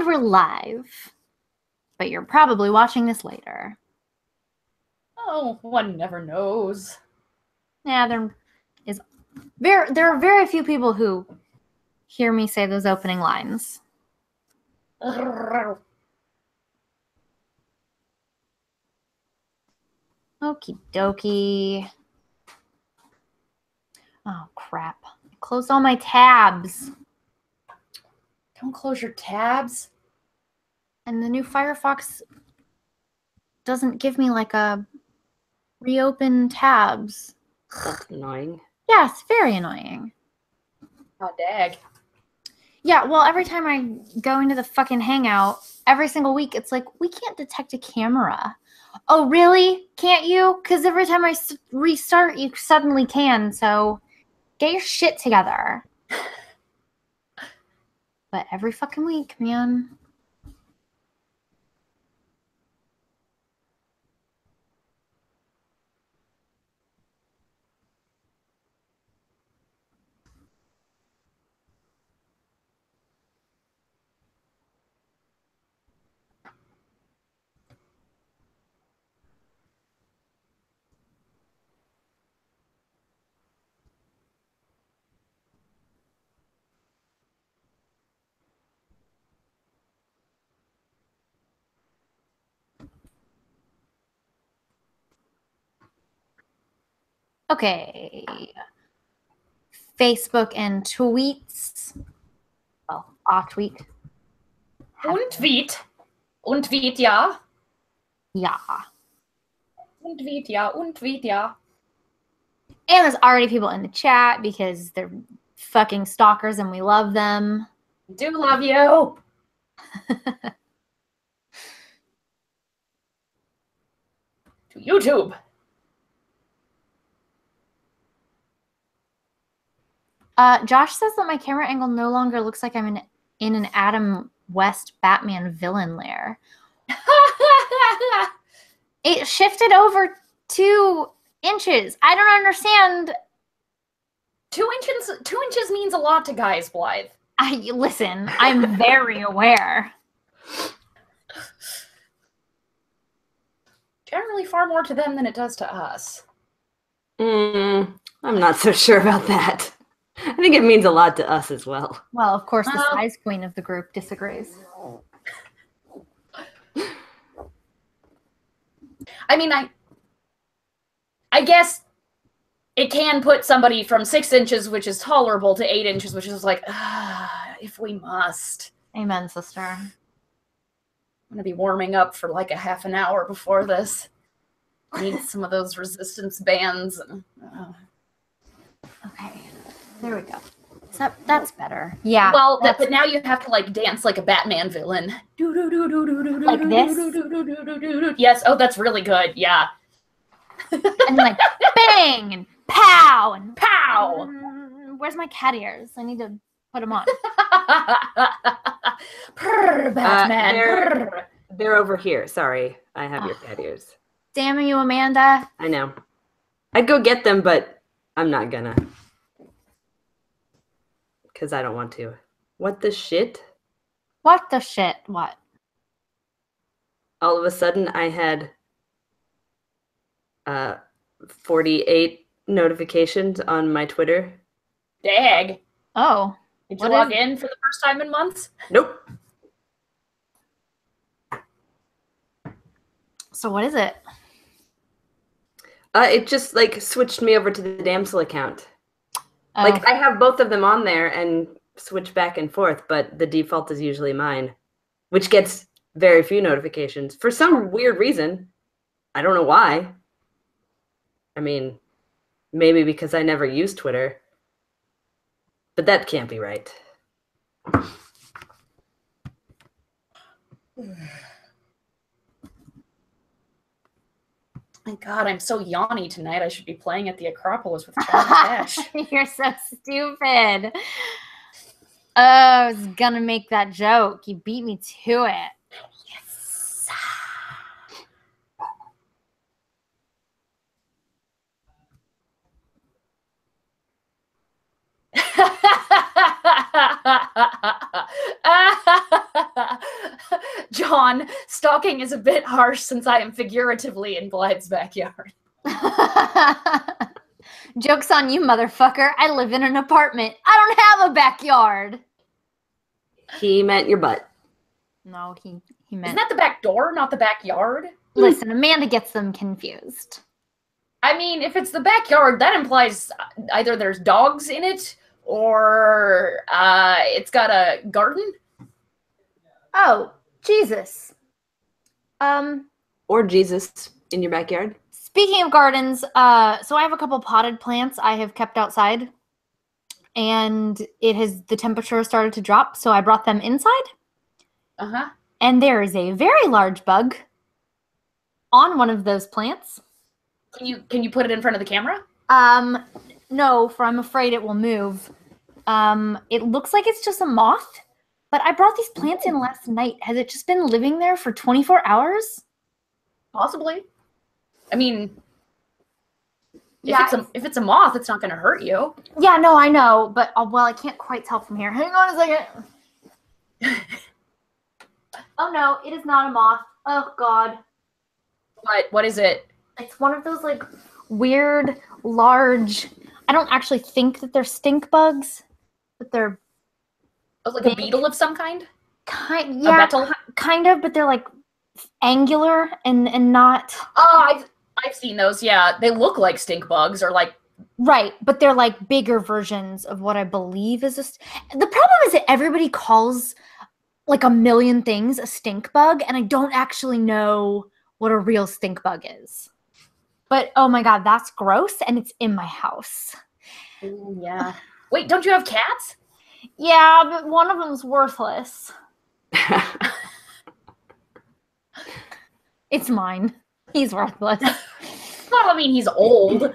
And we're live. But you're probably watching this later. Oh, one never knows. Yeah, there are very few people who hear me say those opening lines. Okie dokie. Oh, crap. I closed all my tabs. Don't close your tabs. And the new Firefox doesn't give me like a reopen tabs. Annoying. Yeah, it's very annoying. Oh, dag. Yeah, well, every time I go into the fucking Hangout, every single week, it's like, we can't detect a camera. Oh, really? Can't you? Because every time I restart, you suddenly can, so get your shit together. But every fucking week, man. Okay. Facebook and tweets. Well, tweet. Und Tweet. Und Tweet, ja. Ja. Und Tweet, ja. Und Tweet, ja. And there's already people in the chat because they're fucking stalkers and we love them. We do love you. To YouTube. Josh says that my camera angle no longer looks like I'm in an Adam West Batman villain lair. It shifted over 2 inches. I don't understand. 2 inches means a lot to guys, Blythe. Listen, I'm very aware. Generally far more to them than it does to us. I'm not so sure about that. I think it means a lot to us as well. Well, of course, the size queen of the group disagrees. I mean, I guess it can put somebody from 6 inches, which is tolerable, to 8 inches, which is like, if we must. Amen, sister. I'm going to be warming up for like a half an hour before this. Need some of those resistance bands. Okay, there we go. That's better. Yeah. Well, but now you have to like dance like a Batman villain. Like this? Yes. Oh, that's really good. Yeah. And like bang and pow and pow. Where's my cat ears? I need to put them on. Purr, Batman. They're over here. Sorry, I have your cat ears. Damn you, Amanda. I know. I'd go get them, but I'm not gonna. Because I don't want to. What the shit? What the shit? What? All of a sudden, I had 48 notifications on my Twitter. Dag. Oh. Did you log in for the first time in months? Nope. So what is it? It just like switched me over to the Damsel account. Oh. Like I have both of them on there and switch back and forth, but the default is usually mine, which gets very few notifications for some weird reason. I don't know why. I mean, maybe because I never use Twitter, but that can't be right. My God, I'm so yawny tonight. I should be playing at the Acropolis with John Cash. You're so stupid. Oh, I was gonna make that joke. You beat me to it. Yes. John, stalking is a bit harsh since I am figuratively in Blythe's backyard. Joke's on you, motherfucker. I live in an apartment. I don't have a backyard. He meant your butt. No, he Isn't meant... that the back door, not the backyard? Listen, Amanda gets them confused. I mean, if it's the backyard, that implies either there's dogs in it or it's got a garden. Oh, Jesus. Or Jesus in your backyard. Speaking of gardens, so I have a couple potted plants I have kept outside, and the temperature has started to drop, so I brought them inside. Uh-huh. And there is a very large bug on one of those plants. Can you put it in front of the camera? No, for I'm afraid it will move. It looks like it's just a moth, but I brought these plants in last night. Has it just been living there for 24 hours? Possibly. I mean, Yeah, if it's a moth, it's not going to hurt you. Yeah, no, I know, but well, I can't quite tell from here. Hang on a second. Oh no, it is not a moth. Oh God. What is it? It's one of those like weird, large. I don't actually think that they're stink bugs, but they're Like a beetle of some kind? yeah, beetle? kind of, but they're like angular and not. Oh, I've seen those. Yeah, they look like stink bugs or like. Right, but they're like bigger versions of what I believe is the problem is that everybody calls like a million things a stink bug, and I don't actually know what a real stink bug is. But oh my God, that's gross, and it's in my house. Ooh, yeah. Wait, don't you have cats? Yeah, but one of them's worthless. It's mine. He's worthless. Well, I mean, he's old.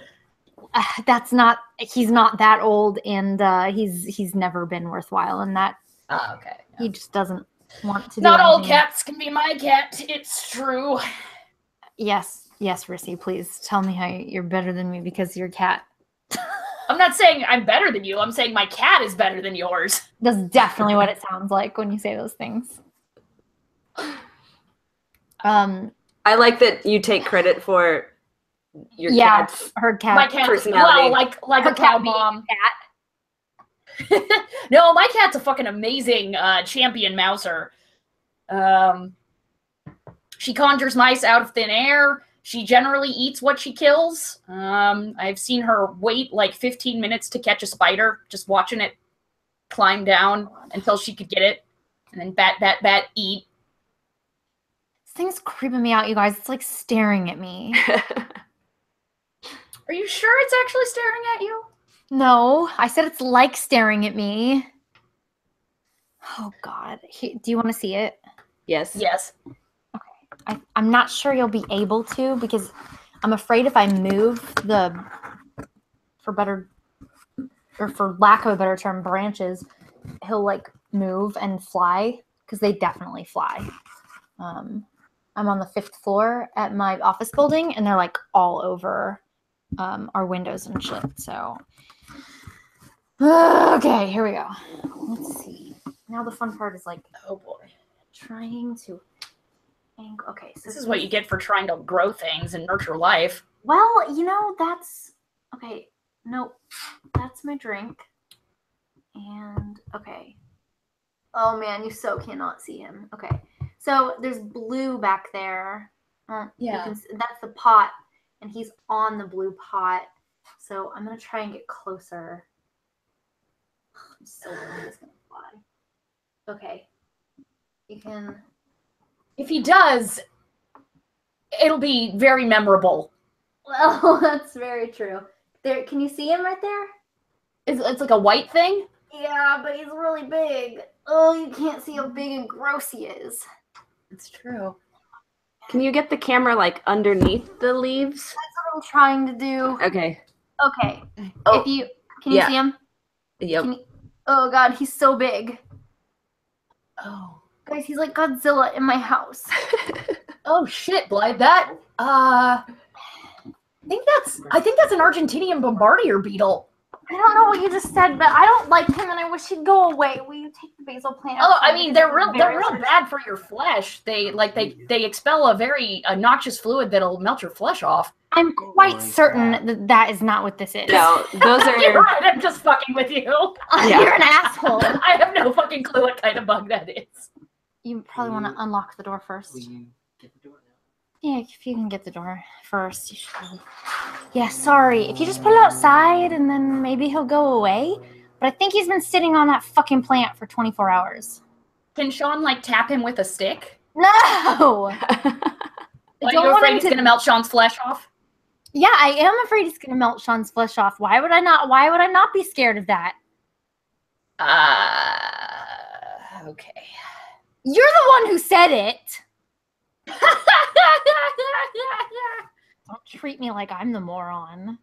He's not that old, and he's never been worthwhile, and that Oh, okay. he just doesn't want to do Not all anything. cats can be my cat. It's true. Yes, Rissy, please tell me how you're better than me because you're a cat. I'm not saying I'm better than you. I'm saying my cat is better than yours. That's definitely what it sounds like when you say those things. I like that you take credit for your cat's her cat. My cat, personality. well, like Her a cat cow being a mom. cat. No, my cat's a fucking amazing champion mouser. She conjures mice out of thin air. She generally eats what she kills. I've seen her wait like 15 minutes to catch a spider, just watching it climb down until she could get it, and then bat, eat. This thing's creeping me out, you guys. It's like staring at me. Are you sure it's actually staring at you? No, I said it's like staring at me. Oh God, do you want to see it? Yes. Yes. I'm not sure you'll be able to because I'm afraid if I move for lack of a better term, branches, he'll like move and fly because they definitely fly. I'm on the 5th floor at my office building, and they're like all over our windows and shit. So, okay, here we go. Let's see. Now the fun part is like, Oh boy. trying to. Okay, so This is what you get for trying to grow things and nurture life. Well, that's okay. Nope, that's my drink. And okay. Oh man, you so cannot see him. Okay, so there's blue back there. Yeah. That's the pot, and he's on the blue pot. So I'm gonna try and get closer. I'm so worried he's gonna fly. Okay, you can. If he does, it'll be very memorable. Well, that's very true. There, can you see him right there? It's like a white thing? Yeah, but he's really big. Oh, you can't see how big and gross he is. It's true. Can you get the camera like underneath the leaves? That's what I'm trying to do. Okay. Okay. Oh, Can you see him? Yep. Oh God, he's so big. Oh. Guys, he's like Godzilla in my house. Oh shit, Blythe. I think that's an Argentinian bombardier beetle. I don't know what you just said, but I don't like him, and I wish he'd go away. Will you take the basil plant? Oh, I mean, they're real bad for your flesh. They expel a very noxious fluid that'll melt your flesh off. I'm quite certain that is not what this is. No, those are. You're right. I'm just fucking with you. Yeah. You're an asshole. I have no fucking clue what kind of bug that is. You probably want to unlock the door first. Will you get the door now? Yeah, if you can get the door first, you should. Yeah, sorry. If you just put it outside and then maybe he'll go away. But I think he's been sitting on that fucking plant for 24 hours. Can Sean, like, tap him with a stick? No! Are you afraid he's going to melt Sean's flesh off? Yeah, I am afraid he's going to melt Sean's flesh off. Why would I not be scared of that? Okay. You're the one who said it. Don't treat me like I'm the moron.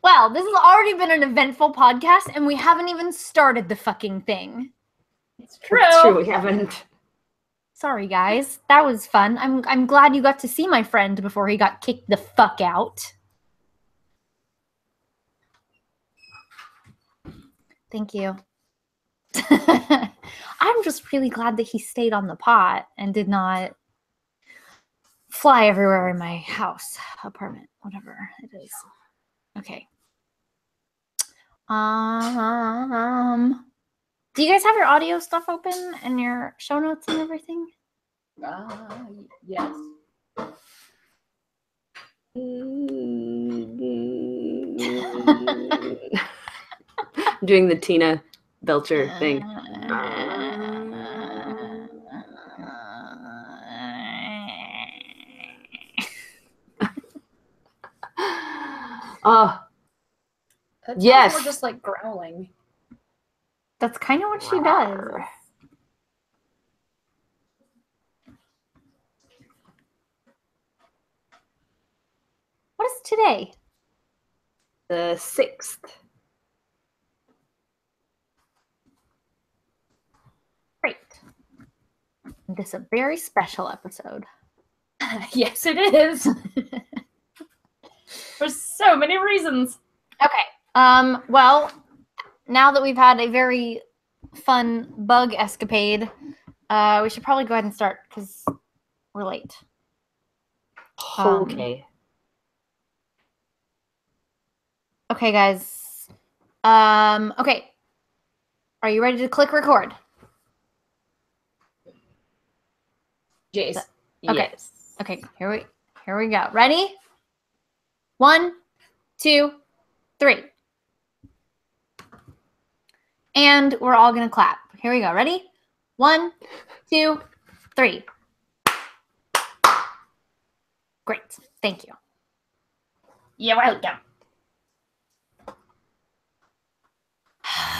Well, this has already been an eventful podcast, and we haven't even started the fucking thing. It's true. It's true, we haven't. Sorry, guys. That was fun. I'm glad you got to see my friend before he got kicked the fuck out. Thank you. I'm just really glad that he stayed on the pot and did not fly everywhere in my house, apartment, whatever it is. Okay. Do you guys have your audio stuff open and your show notes and everything? Yes. Doing the Tina Belcher thing. Oh, That yes. More just like growling. That's kind of what she does. What is today? The 6th. Great. This is a very special episode. Yes, it is. For so many reasons. Okay. Well, now that we've had a very fun bug escapade, we should probably go ahead and start because we're late. Okay. Okay, guys. Okay. Are you ready to click record? Jace. Okay. Yes. Okay, here we go. Ready? 1, 2, 3. And we're all gonna clap. Here we go. Ready? 1, 2, 3. Great. Thank you. You're welcome.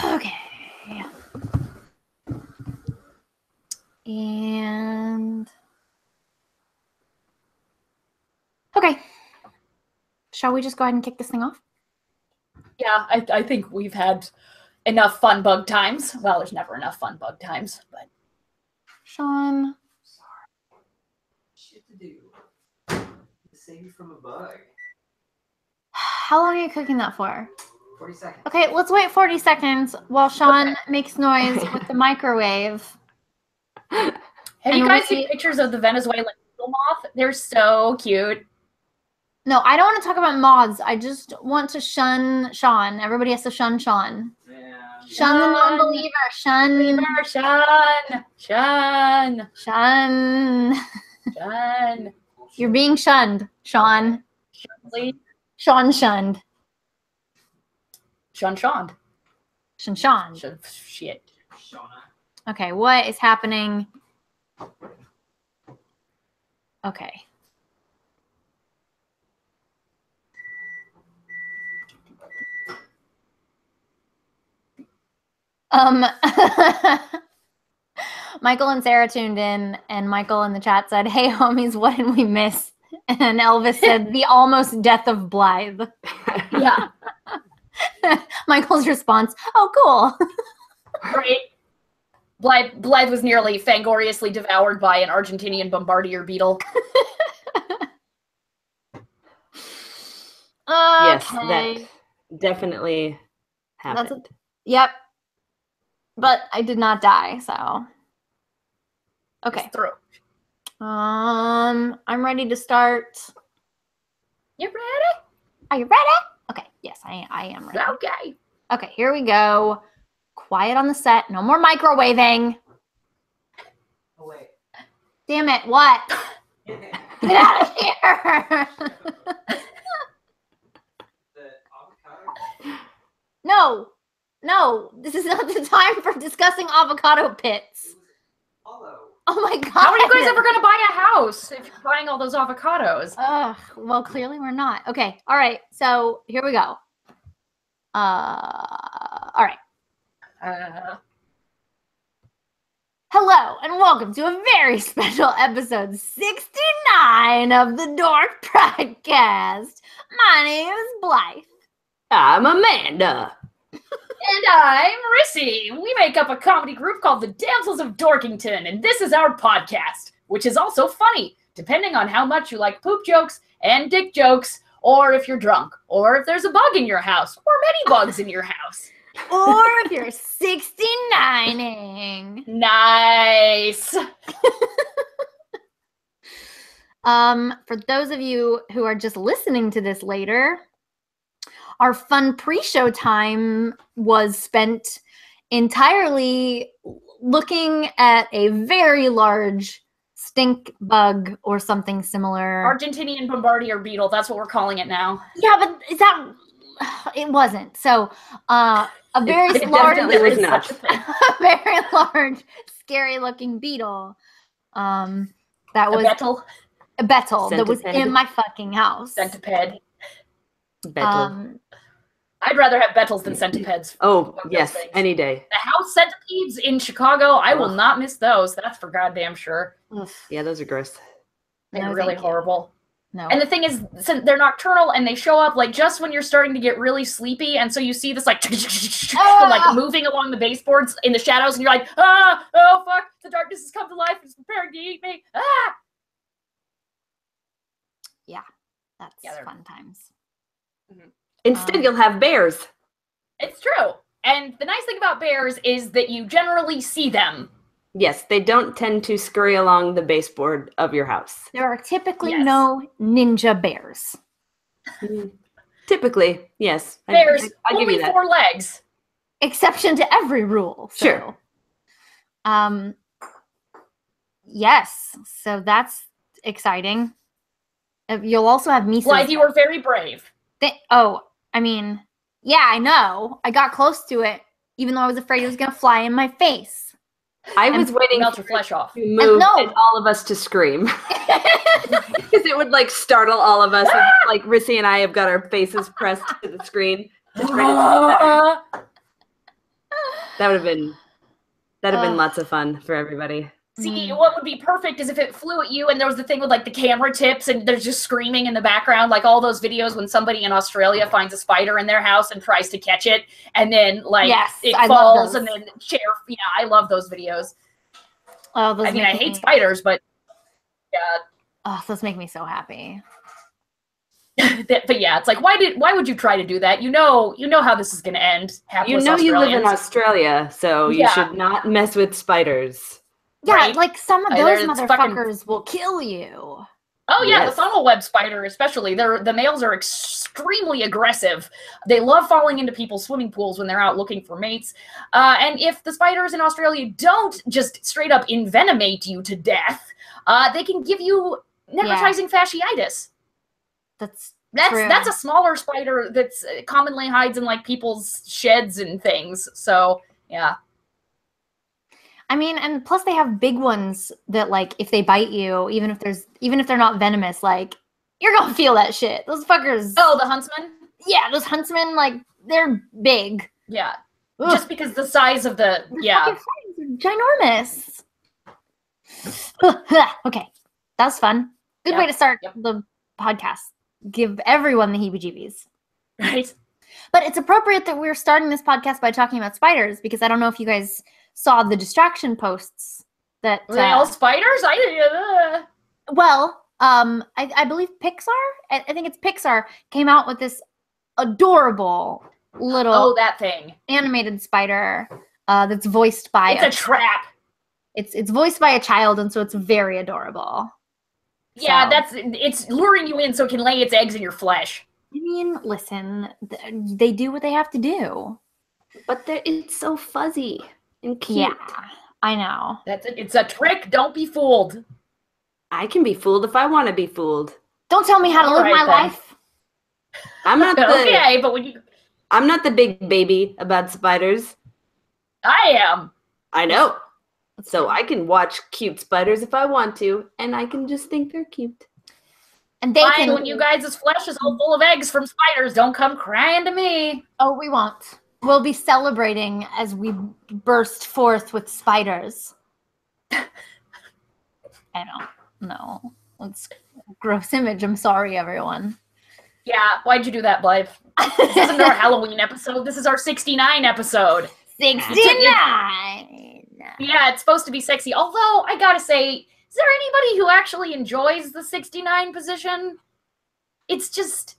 Okay. And okay. Shall we just go ahead and kick this thing off? Yeah, I think we've had enough fun bug times. Well, there's never enough fun bug times, but Sean. Shit to do. Save you from a bug. How long are you cooking that for? 40 seconds. Okay, let's wait 40 seconds while Sean makes noise with the microwave. have And you guys we- seen pictures of the Venezuelan eagle moth? They're so cute. No, I don't want to talk about moths. I just want to shun Sean. Everybody has to shun Sean. Yeah. Shun the non-believer. Shun. Shun. Shun. You're being shunned, Sean. Sean shunned. Sean. Sean. Shit. Shauna. Okay, what is happening? Okay. Michael and Sarah tuned in, and Michael in the chat said, "Hey homies, what did we miss?" And Elvis said, "The almost death of Blythe." Yeah. Michael's response, "Oh, cool." Great. Blythe was nearly fangoriously devoured by an Argentinian bombardier beetle. Yes, Okay. that definitely happened. Yep. But I did not die, so. Okay. It's through. I'm ready to start. You ready? Are you ready? Okay. Yes, I am ready. Okay. Okay, here we go. Quiet on the set. No more microwaving. Oh, wait. Damn it. What? Get out of here. The avocado? No, this is not the time for discussing avocado pits. It was hollow. Oh my god. How are you guys ever going to buy a house if you're buying all those avocados? Ugh, well, clearly we're not. Okay, all right. So here we go. All right. Hello and welcome to a very special episode 69 of the Dork Pridecast. My name is Blythe. I'm Amanda. And I'm Rissy. We make up a comedy group called the Damsels of Dorkington, and this is our podcast, which is also funny, depending on how much you like poop jokes and dick jokes, or if you're drunk, or if there's a bug in your house, or many bugs in your house. Or if you're 69ing. Nice. For those of you who are just listening to this later, our fun pre-show time was spent entirely looking at a very large stink bug or something similar. Argentinian bombardier beetle, that's what we're calling it now. Yeah, but is that... It wasn't. So, a very It large... definitely was not. a very large, scary-looking beetle. That was... A beetle that was Centipede. in my fucking house. Centipede. Betel. I'd rather have beetles than centipedes. Oh, those yes, things. any day. The house centipedes in Chicago, I will Ugh. not miss those. That's for goddamn sure. Yeah, those are gross. They're No, really thank you. horrible. No. And the thing is, since they're nocturnal and they show up like just when you're starting to get really sleepy, and so you see this like like moving along the baseboards in the shadows, and you're like, oh fuck, the darkness has come to life, it's preparing to eat me. That's Yeah, they're- fun times. Instead, you'll have bears. It's true. And the nice thing about bears is that you generally see them. Yes, they don't tend to scurry along the baseboard of your house. There are typically Yes. no ninja bears. Typically, yes. Bears, I'll give only you that. 4 legs. Exception to every rule. So. Sure. Yes. So that's exciting. You'll also have Mises. Blythe, you were very brave. I mean, yeah, I know. I got close to it, even though I was afraid it was going to fly in my face. I was waiting Melt for your flesh off. to move no. and all of us to scream. Because it would like startle all of us. And, like Rissy and I have got our faces pressed to the screen. Just ready to- that would have been lots of fun for everybody. See, what would be perfect is if it flew at you and there was the thing with like the camera tips and there's just screaming in the background, like all those videos when somebody in Australia finds a spider in their house and tries to catch it, and then like Yes, it I love falls those. and then chair. Yeah, I love those videos. Oh, those I mean, make I hate me- spiders, but yeah, Oh, those make me so happy. but yeah, it's like why would you try to do that? You know how this is going to end. You Hapless know you live in Australians. Australia, so you Yeah. should not mess with spiders. Yeah, Right. like some of Like, those it's fucking- motherfuckers will kill you. Oh yeah, Yes. the funnel web spider especially. The males are extremely aggressive. They love falling into people's swimming pools when they're out looking for mates. And if the spiders in Australia don't just straight up envenomate you to death, they can give you necrotizing fasciitis. That's That's a smaller spider that's commonly hides in like people's sheds and things. So yeah. I mean, and plus they have big ones that like if they bite you, even if they're not venomous, like you're gonna feel that shit. Those fuckers. Oh, the huntsman. Yeah, those huntsmen, like they're big. Yeah. Ugh. Just because the size of the Their yeah. fucking fangs are ginormous. Okay, that was fun. Good Yep, way to start yep. the podcast. Give everyone the heebie-jeebies. Right. But it's appropriate that we're starting this podcast by talking about spiders because I don't know if you guys saw the distraction posts that. Were they all spiders? I Well, I believe Pixar, I think it's Pixar, came out with this adorable little Oh, that thing. animated spider that's voiced by It's a trap. It's voiced by a child, and so it's very adorable. Yeah, So, it's luring you in so it can lay its eggs in your flesh. I mean, listen, they do what they have to do. But it's so fuzzy and cute. Yeah, I know. It's a trick. Don't be fooled. I can be fooled if I want to be fooled. Don't tell me how to live Alright, my then. life. I'm not the Okay, but when you, I'm not the big baby about spiders. I am. I know. So I can watch cute spiders if I want to, and I can just think they're cute. And they Fine, can. when you guys' flesh is all full of eggs from spiders, don't come crying to me. Oh, we won't. We'll be celebrating as we burst forth with spiders. I don't know. It's a gross image. I'm sorry, everyone. Yeah, why'd you do that, Blythe? This isn't our Halloween episode. This is our 69 episode. 69! Yeah, it's supposed to be sexy. Although, I gotta say, is there anybody who actually enjoys the 69 position? It's just...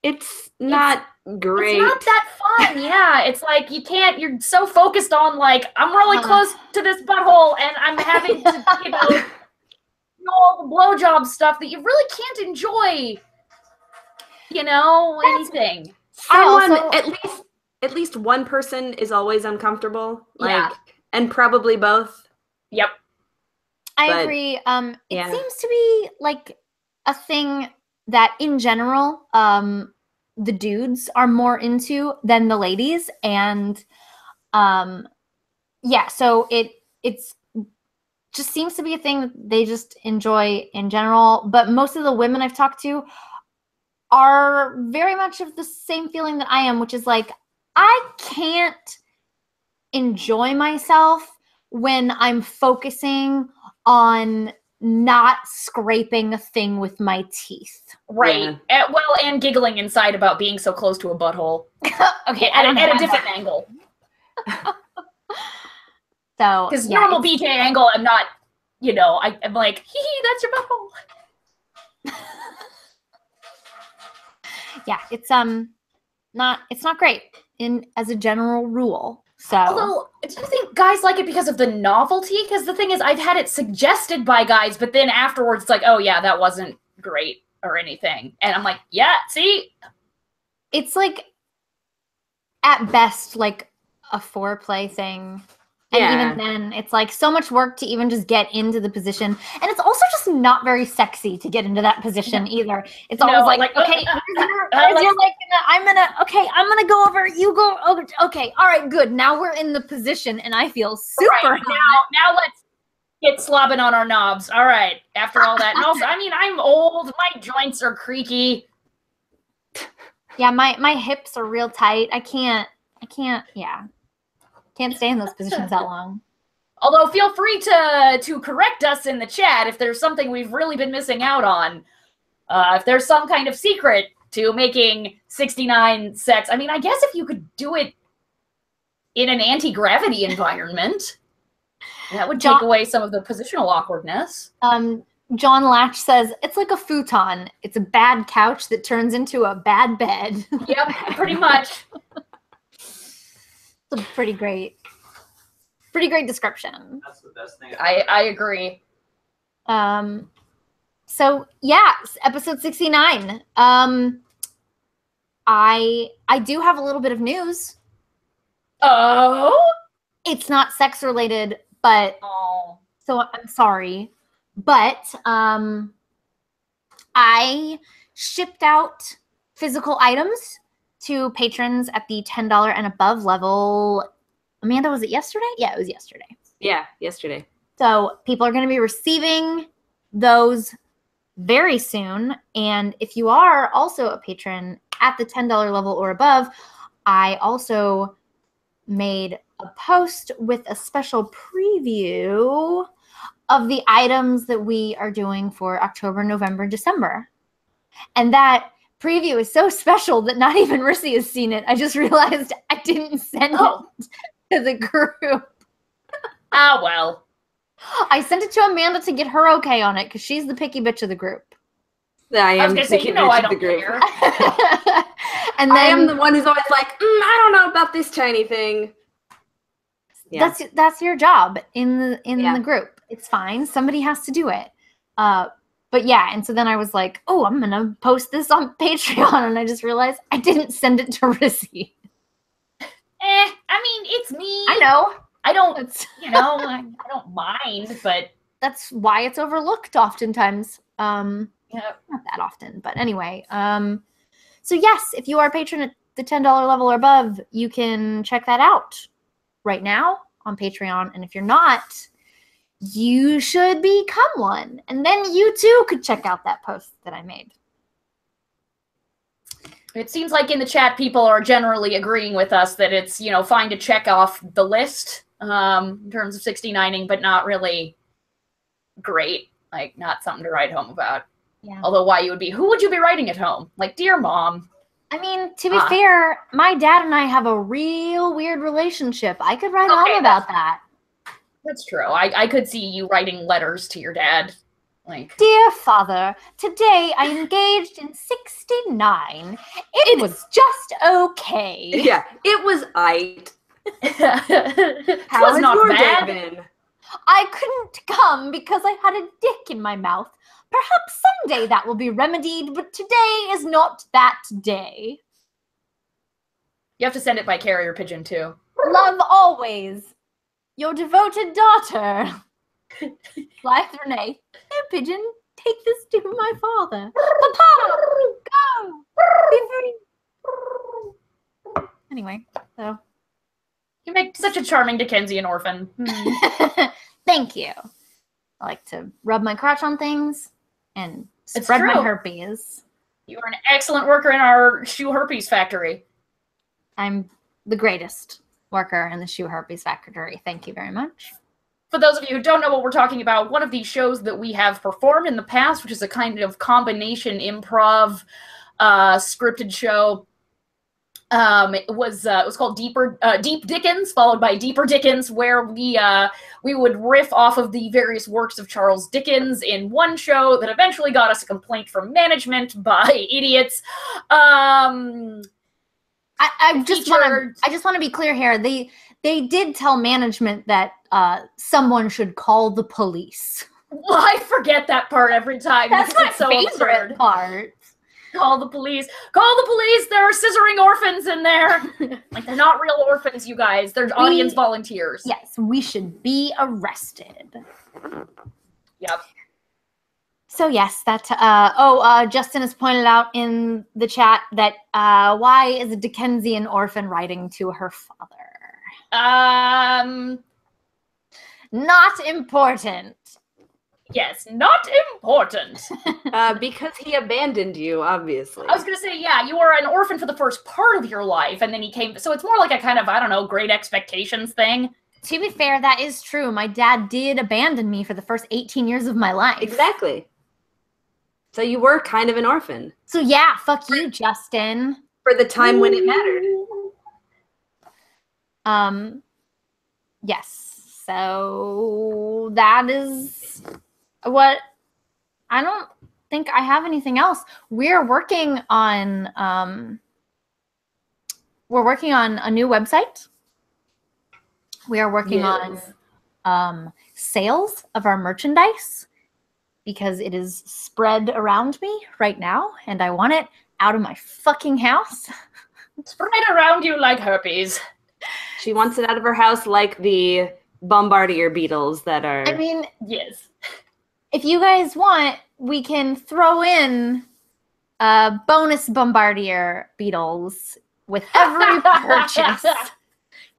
It's not great. It's not that fun, yeah. It's like, you're so focused on, like, I'm really close to this butthole, and I'm having to, do all the blowjob stuff that you really can't enjoy, anything. At least one person is always uncomfortable. Yeah. And probably both. Yep. I agree. It seems to be like a thing that in general, the dudes are more into than the ladies. And so it's just seems to be a thing that they just enjoy in general. But most of the women I've talked to are very much of the same feeling that I am, which is like, I can't enjoy myself when I'm focusing on not scraping a thing with my teeth. Right. Yeah. And giggling inside about being so close to a butthole. Okay, At a different angle. So, because normal BJ angle, I'm not, I'm like, hee, that's your butthole. Yeah, it's not great as a general rule. So, although, do you think guys like it because of the novelty? Because the thing is, I've had it suggested by guys, but then afterwards, it's like, oh yeah, that wasn't great or anything, and I'm like, yeah, see, it's like at best like a foreplay thing. And even then, it's like so much work to even just get into the position. And it's also just not very sexy to get into that position either. It's always okay, I'm gonna go over, you go over. Okay, all right, good. Now we're in the position and I feel super right, now let's get slobbing on our knobs. All right, after all that. And also, I mean, I'm old, my joints are creaky. Yeah, my hips are real tight. I can't, Can't stay in those positions that long. Although, feel free to correct us in the chat if there's something we've really been missing out on. If there's some kind of secret to making 69 sex. I mean, I guess if you could do it in an anti-gravity environment, that would take away some of the positional awkwardness. John Latch says, it's like a futon. It's a bad couch that turns into a bad bed. Yep, pretty much. It's a pretty great description. That's the best thing. I agree. So yeah, episode 69. I do have a little bit of news. Oh? It's not sex related, but so I'm sorry. But I shipped out physical items to patrons at the $10 and above level. Amanda, was it yesterday? Yeah, it was yesterday. Yeah, yesterday. So people are going to be receiving those very soon. And if you are also a patron at the $10 level or above, I also made a post with a special preview of the items that we are doing for October, November, December. And that preview is so special that not even Rissy has seen it. I just realized I didn't send it to the group. Ah, well. I sent it to Amanda to get her okay on it because she's the picky bitch of the group. I was am gonna say, the you know, I bitch of the don't group. care. And I am then the one who's always like, I don't know about this shiny thing. Yeah. that's your job in the Yeah. group. It's fine. Somebody has to do it. But yeah, and so then I was like, oh, I'm gonna post this on Patreon, and I just realized I didn't send it to Rissy. I mean, it's me. I know. I don't, It's, you know, I don't mind, but that's why it's overlooked oftentimes. yeah. Not that often, but anyway. So yes, if you are a patron at the $10 level or above, you can check that out right now on Patreon. And if you're not, you should become one. And then you too could check out that post that I made. It seems like in the chat, people are generally agreeing with us that it's, you know, fine to check off the list in terms of 69ing, but not really great. Like, not something to write home about. Yeah. Although who would you be writing at home? Like, dear mom. I mean, to be fair, my dad and I have a real weird relationship. I could write home about that. That's true. I could see you writing letters to your dad. Like, dear father, today I engaged in 69. It was just okay. Yeah, it was aight. it How was has not your bad. day been? I couldn't come because I had a dick in my mouth. Perhaps someday that will be remedied, but today is not that day. You have to send it by carrier pigeon, too. Love always. Your devoted daughter. Blythe Renee. Hey, pigeon, take this to my father. Papa, go. Be free. Anyway, so. You make such a charming Dickensian orphan. Thank you. I like to rub my crotch on things and It's spread my true. herpes. You are an excellent worker in our shoe herpes factory. I'm the greatest worker in the shoe herpes factory. Thank you very much. For those of you who don't know what we're talking about, one of these shows that we have performed in the past, which is a kind of combination improv scripted show, it was called Deep Dickens, followed by Deeper Dickens, where we would riff off of the various works of Charles Dickens in one show that eventually got us a complaint from management by idiots. I just want to be clear here. They did tell management that someone should call the police. Well, I forget that part every time. That's my it's so favorite absurd. part. Call the police. Call the police. There are scissoring orphans in there. Like, they're not real orphans, you guys. They're audience volunteers. Yes, we should be arrested. Yep. So yes, that. Justin has pointed out in the chat that why is a Dickensian orphan writing to her father? Not important. Yes, not important. Because he abandoned you, obviously. I was going to say, yeah, you were an orphan for the first part of your life, and then he came. So it's more like a kind of, I don't know, Great Expectations thing. To be fair, that is true. My dad did abandon me for the first 18 years of my life. Exactly. So you were kind of an orphan. So yeah, fuck you, Justin. For the time when it mattered. Yes. So that is what I don't think I have anything else. We're working on a new website. We are working on sales of our merchandise because it is spread around me right now and I want it out of my fucking house. Spread around you like herpes. She wants it out of her house like the Bombardier beetles that are... I mean, yes. If you guys want, we can throw in bonus Bombardier beetles with every purchase.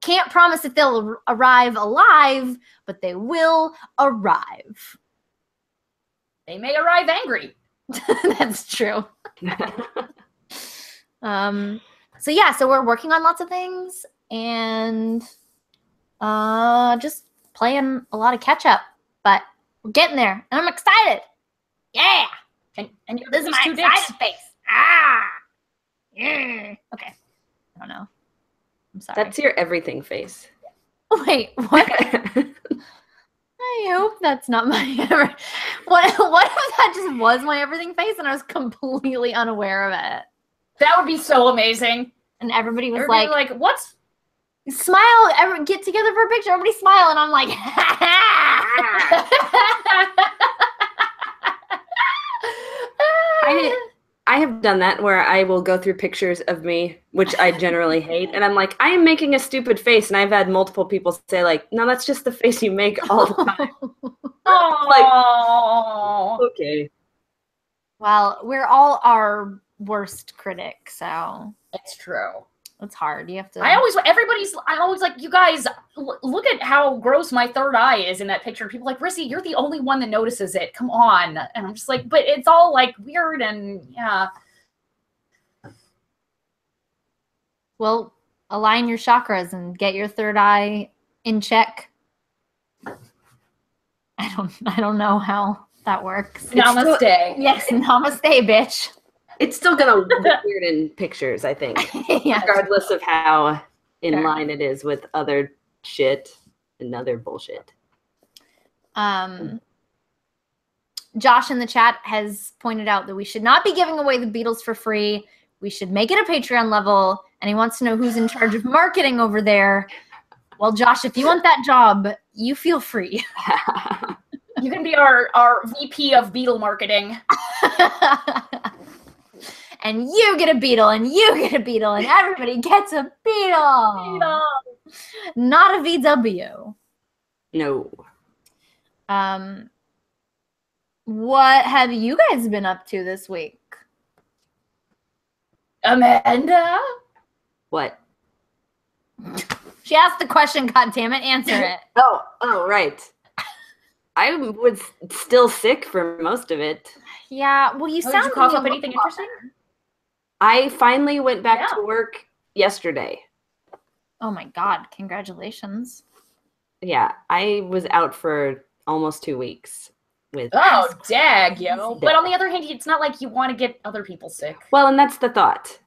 Can't promise if they'll arrive alive, but they will arrive. They may arrive angry. That's true. So yeah, so we're working on lots of things and just playing a lot of catch up, but we're getting there and I'm excited. Yeah. And this is my two excited dicks. face. Ah. Yeah. Okay. I don't know. I'm sorry. That's your everything face. Wait, what? I hope that's not my what if that just was my everything face and I was completely unaware of it? That would be so amazing. And everybody was Everybody like, what's smile, get together for a picture. Everybody smile. And I'm like, I have done that where I will go through pictures of me, which I generally hate, and I'm like, I am making a stupid face, and I've had multiple people say like, no, that's just the face you make all the time. Oh, Okay. Well, we're all our worst critic, so it's true. it's hard. You have to. I always like, you guys, look at how gross my third eye is in that picture. And people are like, Rissy, you're the only one that notices it. Come on. And I'm just like, but it's all like weird and yeah. Well, align your chakras and get your third eye in check. I don't know how that works. Namaste. Yes, namaste, bitch. It's still gonna look weird in pictures, I think, Yeah. regardless of how in Fair. line it is with other shit and other bullshit. Josh in the chat has pointed out that we should not be giving away the Beatles for free. We should make it a Patreon level, and he wants to know who's in charge of marketing over there. Well, Josh, if you want that job, you feel free. You can be our VP of Beetle marketing. And you get a beetle, and you get a beetle, and everybody gets a beetle. Not a VW. No. What have you guys been up to this week? Amanda? What? She asked the question, goddammit, answer it. Oh, right. I was still sick for most of it. Yeah, well, you Did sound you cough like up you anything look interesting? I finally went back Yeah. to work yesterday. Oh my God, congratulations. Yeah, I was out for almost 2 weeks with. Oh, dag, yo. But on the other hand, it's not like you want to get other people sick. Well, and that's the thought.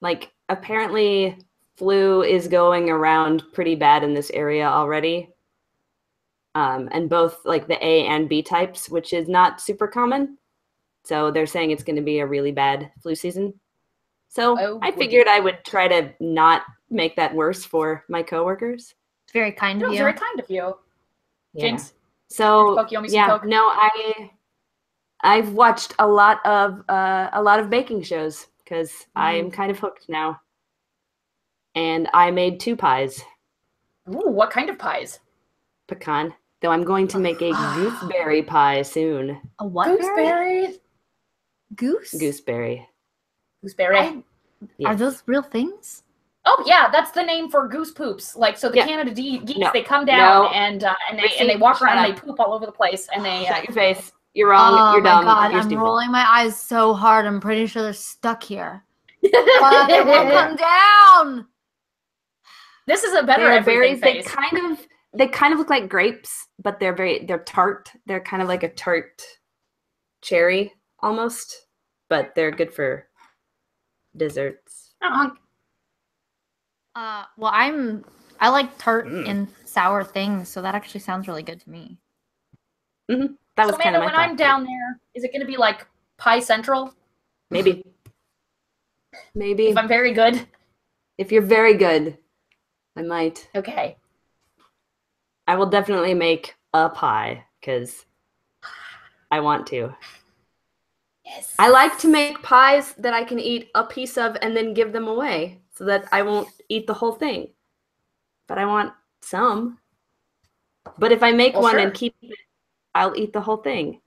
Like, apparently flu is going around pretty bad in this area already. And both like the A and B types, which is not super common. So they're saying it's going to be a really bad flu season. So I figured I would try to not make that worse for my coworkers. It's very kind of It was you. very kind of you. Yeah. Jinx. So Coke, you owe me some yeah, Coke. no, I've watched a lot of baking shows because I'm kind of hooked now. And I made 2 pies, Ooh, what kind of pies? pecan. Though I'm going to make a gooseberry pie soon. A what? Gooseberry? Goose? Gooseberry. Gooseberry. Yes. Are those real things? Oh yeah, that's the name for goose poops. Like, so the Yeah. Canada geeks, No. they come down No. and Rissy, they walk around shut and they poop all over the place and they Shut your face. You're wrong. Oh You're my dumb. God, You're I'm stupid. rolling my eyes so hard. I'm pretty sure they're stuck here. But they won't come down. This is a better They're everything berries. face. They kind of look like grapes, but they're tart. They're kind of like a tart cherry almost, but they're good for desserts. Well, I like tart and sour things, so that actually sounds really good to me. That was So kind of Amanda, my when thought. I'm down there, is it going to be like Pie Central? Maybe. If I'm very good? If you're very good, I might. Okay. I will definitely make a pie because I want to. Yes. I like to make pies that I can eat a piece of and then give them away so that I won't eat the whole thing. But I want some. But if I make Well, one sure. and keep it, I'll eat the whole thing.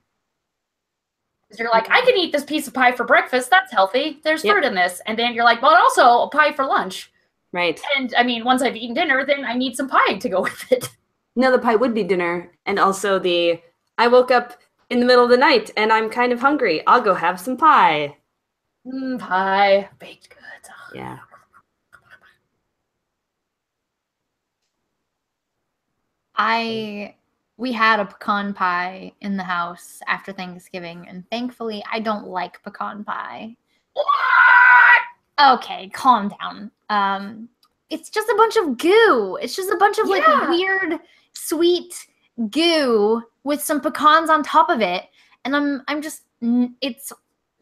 Because you're like, I can eat this piece of pie for breakfast. That's healthy. There's Yep. fruit in this. And then you're like, well, also a pie for lunch. Right. And I mean, once I've eaten dinner, then I need some pie to go with it. No, the pie would be dinner. And also I woke up in the middle of the night and I'm kind of hungry. I'll go have some pie. Pie. Baked goods. Ugh. Yeah. We had a pecan pie in the house after Thanksgiving, and thankfully I don't like pecan pie. Okay, calm down. It's just a bunch of goo. It's just a bunch of like Yeah. weird, sweet goo with some pecans on top of it, and I'm just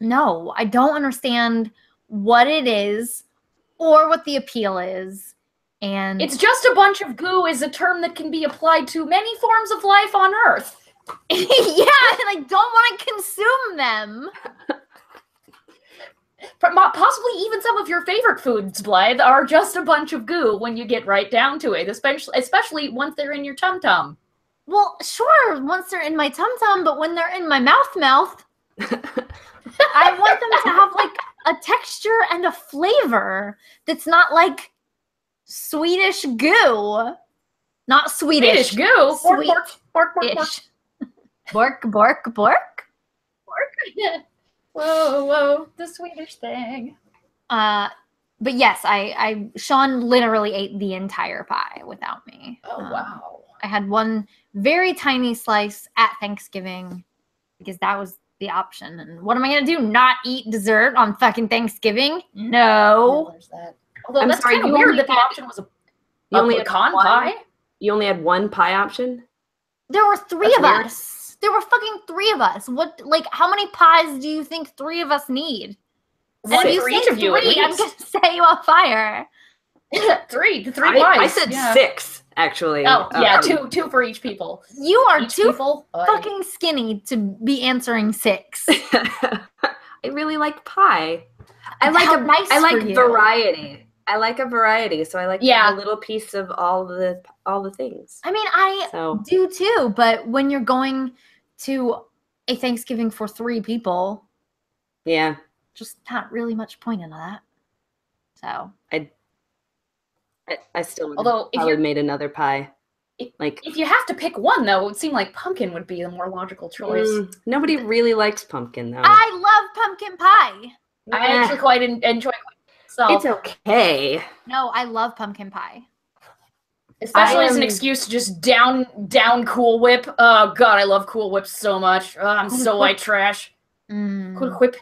no, I don't understand what it is or what the appeal is. And It's just a bunch of goo is a term that can be applied to many forms of life on Earth. yeah, and I don't want to consume them. Possibly even some of your favorite foods, Blythe, are just a bunch of goo when you get right down to it, especially once they're in your tum-tum. Well, sure, once they're in my tum-tum, but when they're in my mouth, I want them to have, like, a texture and a flavor that's not, like, Swedish goo. Not Swedish. Swedish goo? Bork, Sweet-ish. bork, bork, bork, bork. Bork, bork, bork? Bork. Whoa, whoa, the Swedish thing. But yes, Sean literally ate the entire pie without me. Oh, wow. I had one very tiny slice at Thanksgiving because that was the option. And what am I going to do? Not eat dessert on fucking Thanksgiving? No. Yeah, there's that. Although I'm that's sorry, kind of you weird only that the had- option was a only had pecan one? pie. You only had one pie option? There were three That's of weird. us. There were fucking three of us. What, like, how many pies do you think three of us need? One And if you for say each of you, at three, I'm least. going to set you on fire. three pies. I said yeah. 6, actually. Oh, yeah, two for each people. You are Each too people? fucking skinny to be answering 6. I really like pie. I How nice I for like you. variety. I like a variety, so I like Yeah. a little piece of all the things. I mean, I So do too, but when you're going to a Thanksgiving for 3 people, yeah, just not really much point into that. So I still would Although, if probably you're- made another pie. Like If you have to pick one, though, it would seem like pumpkin would be the more logical choice. nobody really likes pumpkin though. I love pumpkin pie. I actually quite enjoy myself, It's okay. No, I love pumpkin pie. especially I as an am- excuse to just down Cool Whip. Oh god, I love Cool Whip so much. I'm so Cool white Whip. trash. Mm. Cool Whip.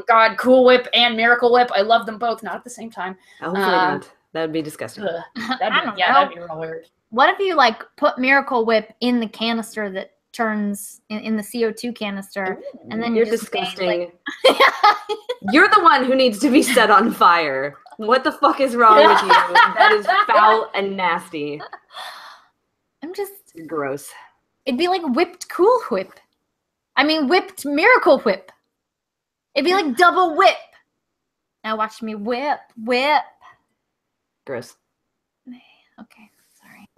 God, Cool Whip and Miracle Whip. I love them both, not at the same time. Hopefully Um, not. That would be disgusting. Ugh. I That'd don't be, yeah, know. that'd be real weird. What if you like put Miracle Whip in the canister that turns in the CO2 canister, and then You're you just say, disgusting. like, You're the one who needs to be set on fire. What the fuck is wrong with you? That is foul and nasty. I'm just. Gross. It'd be like whipped Cool Whip. I mean, whipped Miracle Whip. It'd be like double whip. Now watch me whip. Gross. Okay, sorry.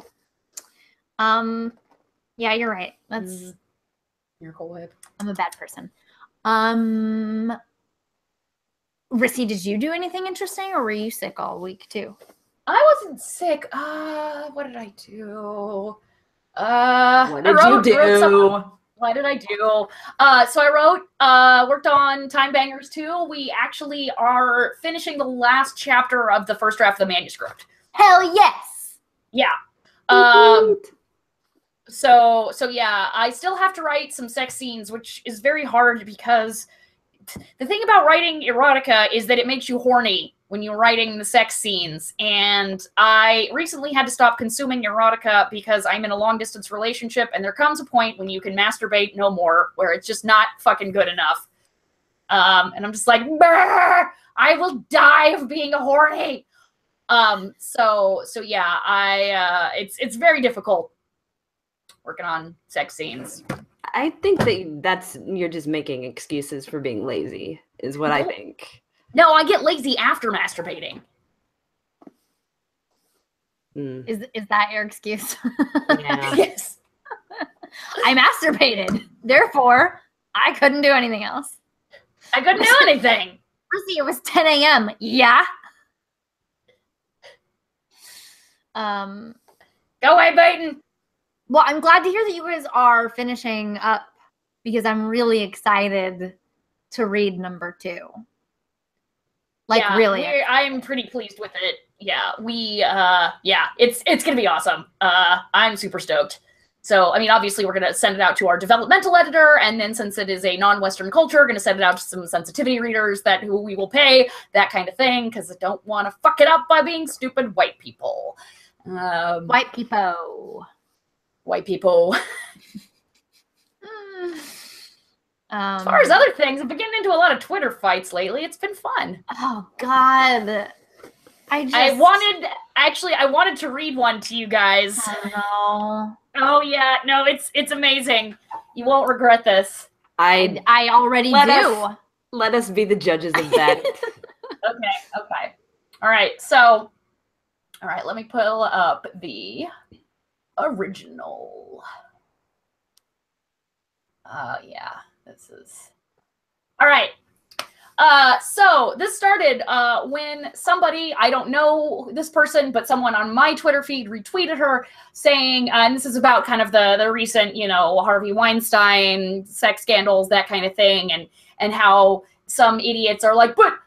Yeah, you're right. That's Miracle Whip. I'm a bad person. Rissy, did you do anything interesting, or were you sick all week too? I wasn't sick. What did I do? What did you do? What did I do? So I worked on Time Bangers 2. We actually are finishing the last chapter of the first draft of the manuscript. Hell yes! Yeah. So yeah, I still have to write some sex scenes, which is very hard because the thing about writing erotica is that it makes you horny when you're writing the sex scenes. And I recently had to stop consuming erotica because I'm in a long distance relationship, and there comes a point when you can masturbate no more, where it's just not fucking good enough. And I'm just like, "Brr, I will die of being horny." So yeah, it's very difficult working on sex scenes. I think that's you're just making excuses for being lazy, is what I think. No, I get lazy after masturbating. Mm. Is that your excuse? Yeah. Yes. I masturbated. Therefore, I couldn't do anything else. I couldn't do anything. Rissy, it was 10 a.m. Yeah? Go away, Baton. Well, I'm glad to hear that you guys are finishing up because I'm really excited to read number 2. Like, Yeah, really. I'm pretty pleased with it. Yeah, it's gonna be awesome. I'm super stoked. So, I mean, obviously we're gonna send it out to our developmental editor, and then since it is a non-Western culture, we're gonna send it out to some sensitivity readers who we will pay, that kind of thing, because I don't want to fuck it up by being stupid white people. White people. white people. As far as other things, I've been getting into a lot of Twitter fights lately. It's been fun. Oh God. I wanted to read one to you guys. Oh no. Oh yeah, no, it's amazing. You won't regret this. I already do. Let us be the judges of that. Okay. All right, so let me pull up the original. Yeah, this is all right. So this started when somebody, I don't know this person, but someone on my Twitter feed retweeted her saying, and this is about kind of the recent, Harvey Weinstein sex scandals, that kind of thing, and how some idiots are like, but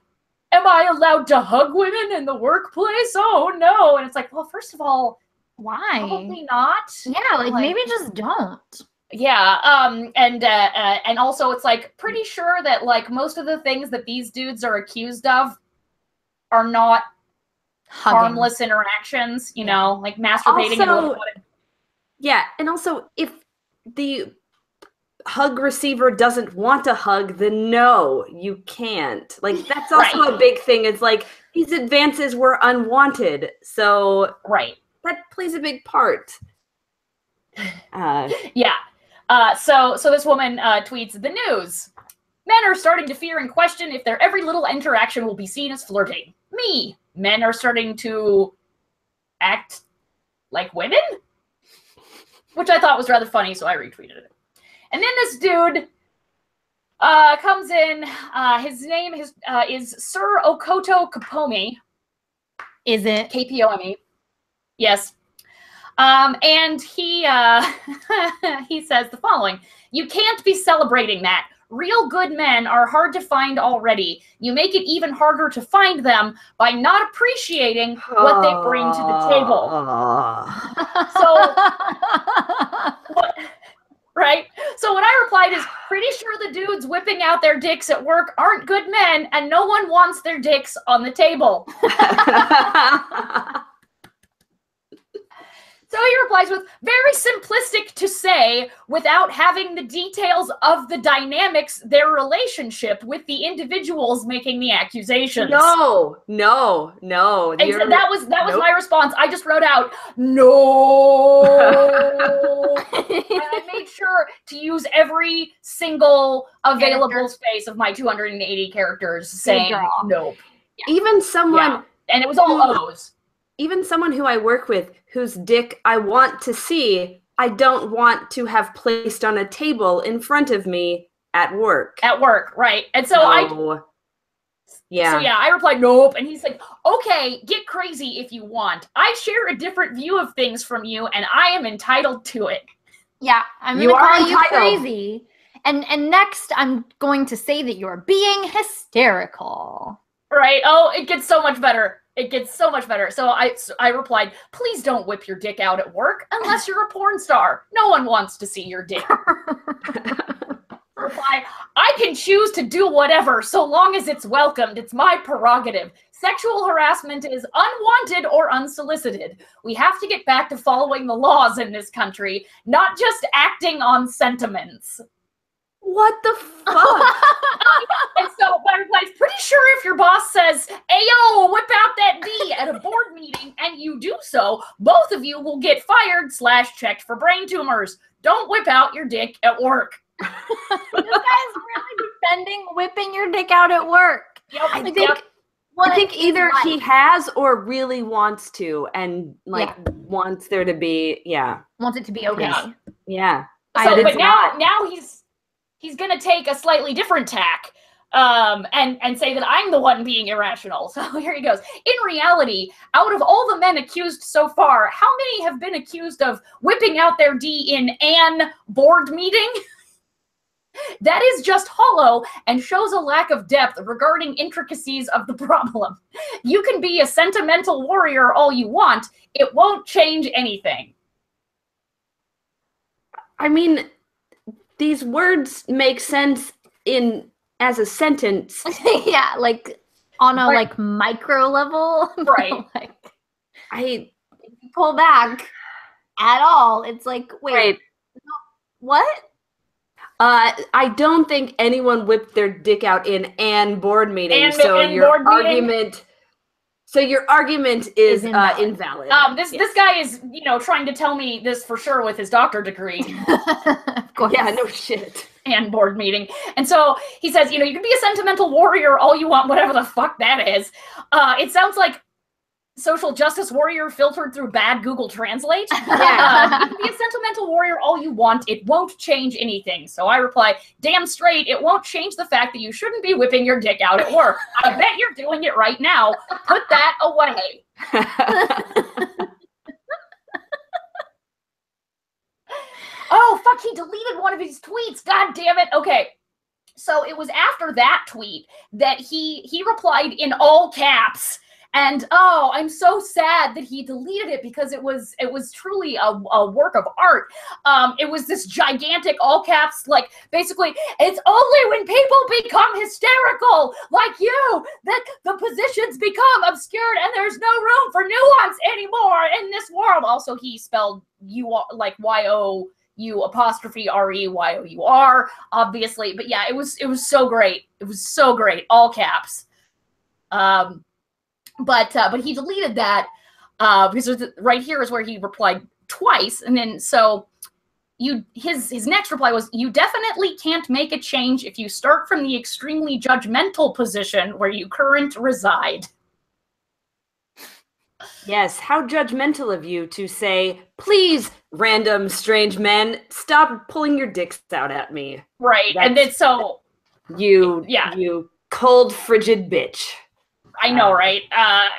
am I allowed to hug women in the workplace? Oh no. And it's like, well, first of all, Why? probably not. Yeah, like maybe just don't. Yeah, and also it's like pretty sure that like most of the things that these dudes are accused of are not harmless interactions, like masturbating Also, and yeah, and also if the hug receiver doesn't want a hug, then no, you can't. Like that's also a big thing. It's like these advances were unwanted, so that plays a big part. Yeah. So this woman tweets the news. Men are starting to fear and question if their every little interaction will be seen as flirting. Me. Men are starting to act like women? Which I thought was rather funny, so I retweeted it. And then this dude comes in. His name is Sir Okoto Kapome. Is it? Kpome. Yes. And he he says the following: you can't be celebrating that. Real good men are hard to find already. You make it even harder to find them by not appreciating what they bring to the table. Right? So what I replied is, pretty sure the dudes whipping out their dicks at work aren't good men, and no one wants their dicks on the table. So he replies with, very simplistic to say, without having the details of the dynamics, their relationship with the individuals making the accusations. No. That was my response. I just wrote out, no. And I made sure to use every single available space of my 280 characters saying nope. Yeah. Even someone... And it was all O's. Even someone who I work with, whose dick I want to see, I don't want to have placed on a table in front of me at work. At work, right. And so I replied, nope. And he's like, okay, get crazy if you want. I share a different view of things from you, and I am entitled to it. Yeah, I'm going to call you crazy. And next, I'm going to say that you're being hysterical. Right. Oh, it gets so much better. It gets so much better. So I replied, please don't whip your dick out at work unless you're a porn star. No one wants to see your dick. Reply, I can choose to do whatever so long as it's welcomed. It's my prerogative. Sexual harassment is unwanted or unsolicited. We have to get back to following the laws in this country, not just acting on sentiments. What the fuck? And so my reply is, pretty sure if your boss says, "Ayo, whip out that D" at a board meeting, and you do so, both of you will get fired / checked for brain tumors. Don't whip out your dick at work. This guy's really defending whipping your dick out at work. Yep. I think either he has or really wants to, and wants there to be, wants it to be okay. Yeah. So, but now he's gonna take a slightly different tack, and say that I'm the one being irrational. So here he goes. In reality, out of all the men accused so far, how many have been accused of whipping out their D in an board meeting? That is just hollow and shows a lack of depth regarding intricacies of the problem. You can be a sentimental warrior all you want. It won't change anything. I mean, these words make sense as a sentence. Yeah, like on a micro level. Right. If you pull back. at all. It's like, wait, Right. what? I don't think anyone whipped their dick out in an board meeting. And So in your board meeting? argument. So your argument is invalid. invalid. This guy is, trying to tell me this for sure with his doctor degree. Of course. Yeah, no shit. And board meeting. And so he says, you can be a sentimental warrior all you want, whatever the fuck that is. It sounds like social justice warrior filtered through bad Google Translate. Yeah. You can be a sentimental warrior all you want. It won't change anything. So I reply, damn straight, it won't change the fact that you shouldn't be whipping your dick out at work. I bet you're doing it right now. Put that away. Oh, fuck, he deleted one of his tweets. God damn it. Okay. So it was after that tweet that he replied in all caps. And oh, I'm so sad that he deleted it because it was truly a work of art. It was this gigantic all caps, like basically, it's only when people become hysterical like you that the positions become obscured and there's no room for nuance anymore in this world. Also, he spelled you like YOU apostrophe REYOUR, obviously. But yeah, it was so great. It was so great. All caps. But he deleted that because right here is where he replied twice, and then so his next reply was, you definitely can't make a change if you start from the extremely judgmental position where you currently reside. Yes, how judgmental of you to say, please, random strange men, stop pulling your dicks out at me. Right, and then so you cold frigid bitch. I know, right?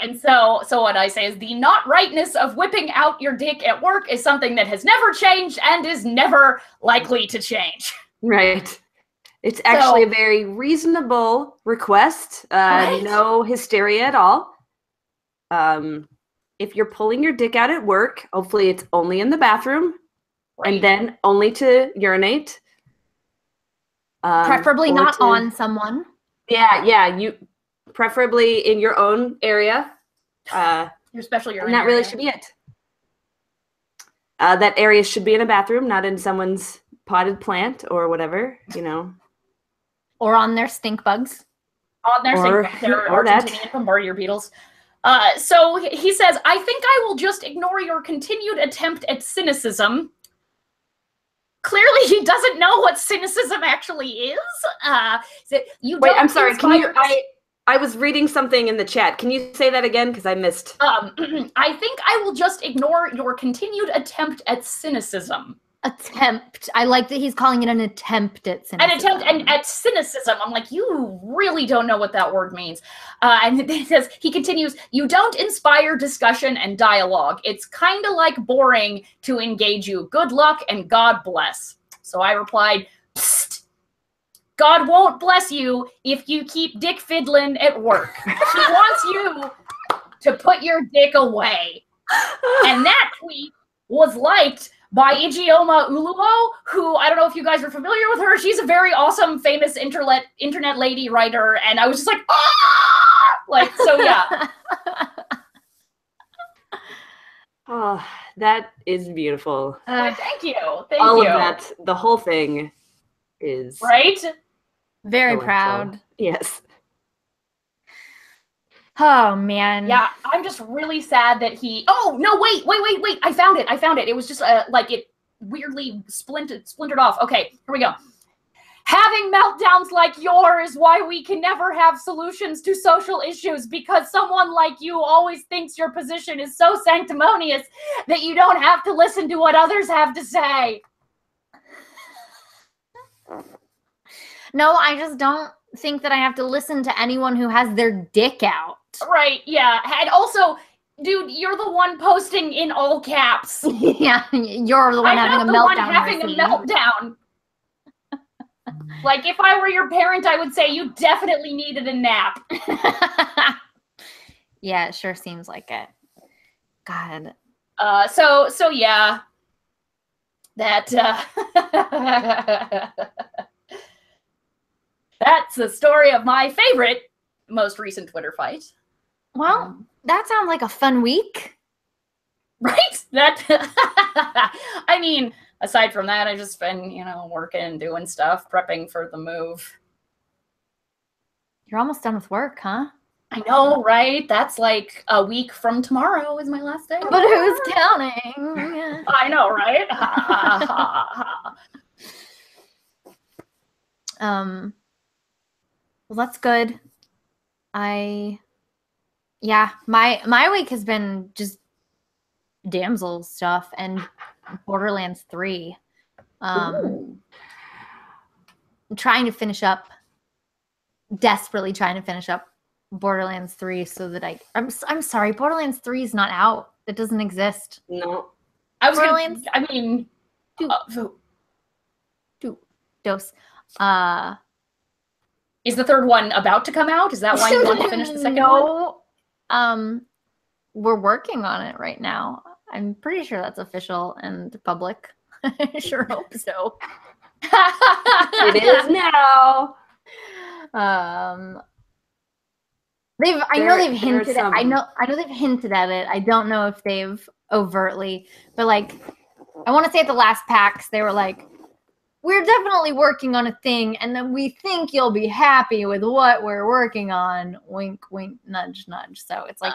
And so what I say is the not rightness of whipping out your dick at work is something that has never changed and is never likely to change. Right. It's actually a very reasonable request. Right? No hysteria at all. If you're pulling your dick out at work, hopefully it's only in the bathroom, Right. and then only to urinate. Preferably not on someone. Yeah, you preferably in your own area. Your special area. And that really should be it. That area should be in a bathroom, not in someone's potted plant or whatever, Or on their stink bugs. On their Argentinian and bombardier beetles. So he says, I think I will just ignore your continued attempt at cynicism. Clearly, he doesn't know what cynicism actually is. Wait, I'm sorry. Can you? I was reading something in the chat. Can you say that again? Because I missed. I think I will just ignore your continued attempt at cynicism. Attempt. I like that he's calling it an attempt at cynicism. At cynicism. I'm like, you really don't know what that word means. And he continues, you don't inspire discussion and dialogue. It's kind of like boring to engage you. Good luck and God bless. So I replied, psst. God won't bless you if you keep dick fiddling at work. He wants you to put your dick away. And that tweet was liked by Ijeoma Uluo, who, I don't know if you guys are familiar with her. She's a very awesome, famous internet lady writer. And I was just like, ah! Like, so yeah. Oh, that is beautiful. Thank you. Thank All you. of that, the whole thing is... Right? Very delightful. proud. Yes. Oh, man. Yeah, I'm just really sad that he... Oh, no, wait. I found it. It was just like it weirdly splintered off. Okay, here we go. Having meltdowns like yours is why we can never have solutions to social issues, because someone like you always thinks your position is so sanctimonious that you don't have to listen to what others have to say. No, I just don't think that I have to listen to anyone who has their dick out. Right, yeah. And also, dude, you're the one posting in all caps. Yeah, you're the one having a meltdown. I'm not the one having a meltdown. Like, if I were your parent, I would say you definitely needed a nap. Yeah, it sure seems like it. God. So yeah. That, that's the story of my favorite, most recent Twitter fight. Well, that sounds like a fun week. Right? That I mean, aside from that, I've just been, you know, working, doing stuff, prepping for the move. You're almost done with work, huh? I know, right? That's like a week from tomorrow is my last day. But who's counting? I know, right? Well, that's good. Yeah, my week has been just Damsel stuff and Borderlands 3. I'm trying to finish up, desperately trying to finish up Borderlands 3 so that I'm sorry, Borderlands 3 is not out. It doesn't exist. No. I was Borderlands. gonna, I mean, Dose. Is the third one about to come out? Is that why you want to finish the second one? No. We're working on it right now. I'm pretty sure that's official and public. I sure hope so. It is now. I know they've hinted at, I know they've hinted at it. I don't know if they've overtly, but like I want to say at the last PAX they were like, we're definitely working on a thing, and then we think you'll be happy with what we're working on. Wink, wink, nudge, nudge. So it's like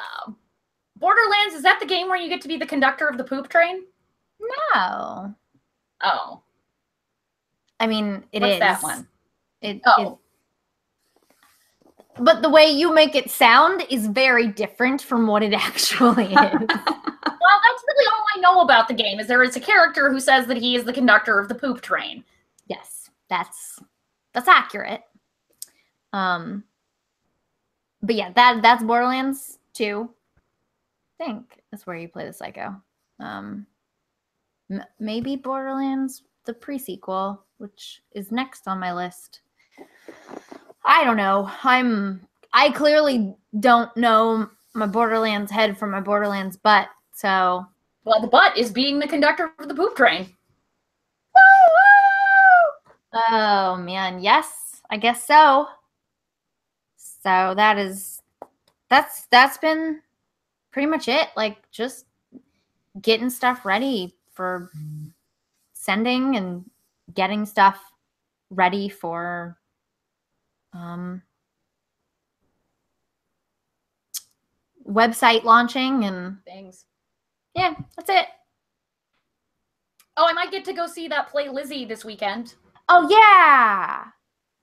Borderlands, is that the game where you get to be the conductor of the poop train? no. Oh. I mean, it What's is. that one? But the way you make it sound is very different from what it actually is. Well, that's really all I know about the game, is there is a character who says that he is the conductor of the poop train. Yes, that's accurate. But yeah, that's Borderlands 2. I think that's where you play the psycho. Maybe Borderlands the pre-sequel, which is next on my list. I don't know. I clearly don't know my Borderlands head from my Borderlands butt. So, well, the butt is being the conductor of the poop train. Oh man, yes, I guess so. So that's been pretty much it. Like just getting stuff ready for sending and getting stuff ready for website launching and things. Yeah, that's it. Oh, I might get to go see that play Lizzie this weekend. Oh yeah.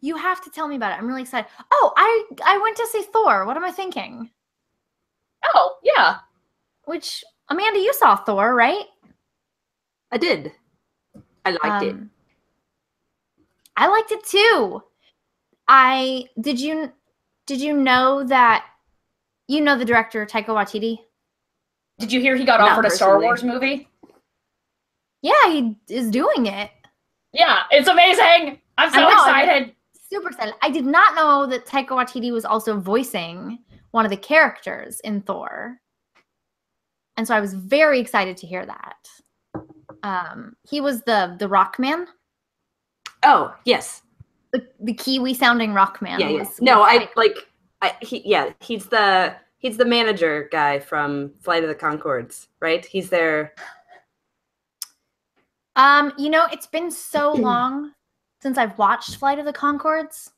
You have to tell me about it. I'm really excited. Oh, I went to see Thor. What am I thinking? Oh, yeah. Which Amanda, you saw Thor, right? I did. I liked it. I liked it too. Did you know that the director Taika Waititi? Did you hear he got offered a Star Wars movie? Yeah, he is doing it. Yeah, it's amazing. I'm so excited. Super excited. I did not know that Taika Waititi was also voicing one of the characters in Thor. And so I was very excited to hear that. He was the Rock Man. Oh, yes. The Kiwi sounding Rock Man. Yeah, yeah. He's the manager guy from Flight of the Conchords, right? He's there. It's been so long since I've watched Flight of the Conchords.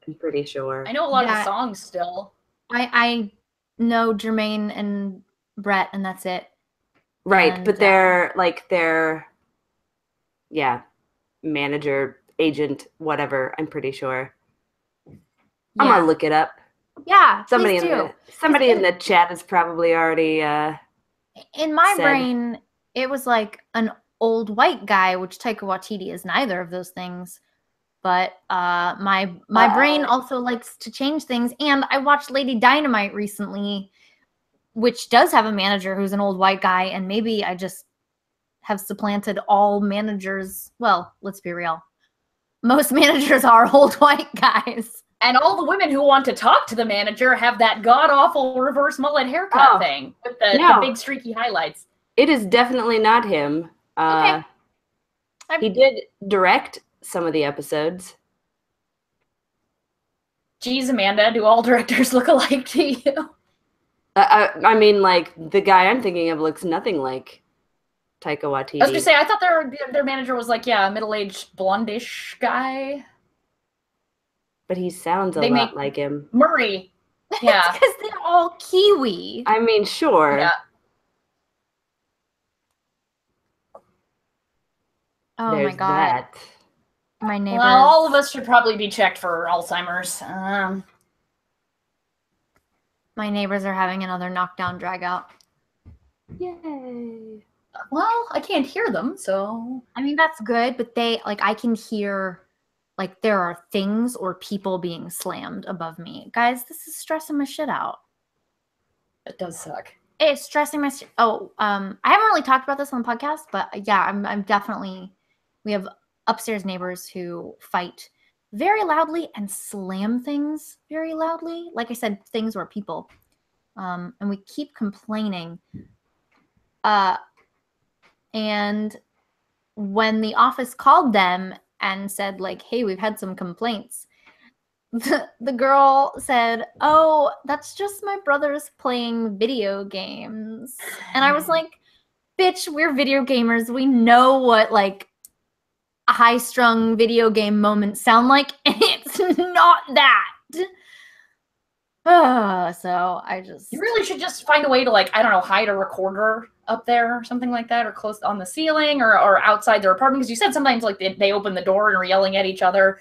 I'm pretty sure. I know a lot of the songs still. I know Jermaine and Brett, and that's it. Right, and, but they're manager, agent, whatever. I'm pretty sure. Yeah. I'm gonna look it up. Yeah, somebody in the chat has probably already. In my brain, it was like an old white guy, which Taika Waititi is neither of those things. But my brain also likes to change things, and I watched Lady Dynamite recently, which does have a manager who's an old white guy, and maybe I just have supplanted all managers. Well, let's be real. Most managers are old white guys. And all the women who want to talk to the manager have that god-awful reverse mullet haircut thing with the big streaky highlights. It is definitely not him. Okay. He did direct some of the episodes. Geez, Amanda, do all directors look alike to you? I mean, like, the guy I'm thinking of looks nothing like Taika Waititi. I was gonna say, I thought their manager was like, yeah, a middle-aged blondish guy. But he sounds a They lot make- like him. Murray. Yeah. Because they're all Kiwi. I mean, sure. Yeah. Oh There's my god. that. My neighbors. Well, all of us should probably be checked for Alzheimer's. My neighbors are having another knockdown drag out. Yay. Well, I can't hear them, so I mean, that's good, but I can hear, there are things or people being slammed above me. Guys, this is stressing my shit out. it does suck. It's stressing my shit. Oh, I haven't really talked about this on the podcast, but yeah, I'm definitely, we have upstairs neighbors who fight very loudly and slam things very loudly. Like I said, things or people. And we keep complaining. And when the office called them and said, hey, we've had some complaints, the girl said, oh, that's just my brothers playing video games. And I was like, bitch, we're video gamers. We know what, high-strung video game moments sound like, and it's not that. So I just... You really should just find a way to, I don't know, hide a recorder up there or something like that, or close on the ceiling or outside their apartment. Because you said sometimes, they open the door and are yelling at each other,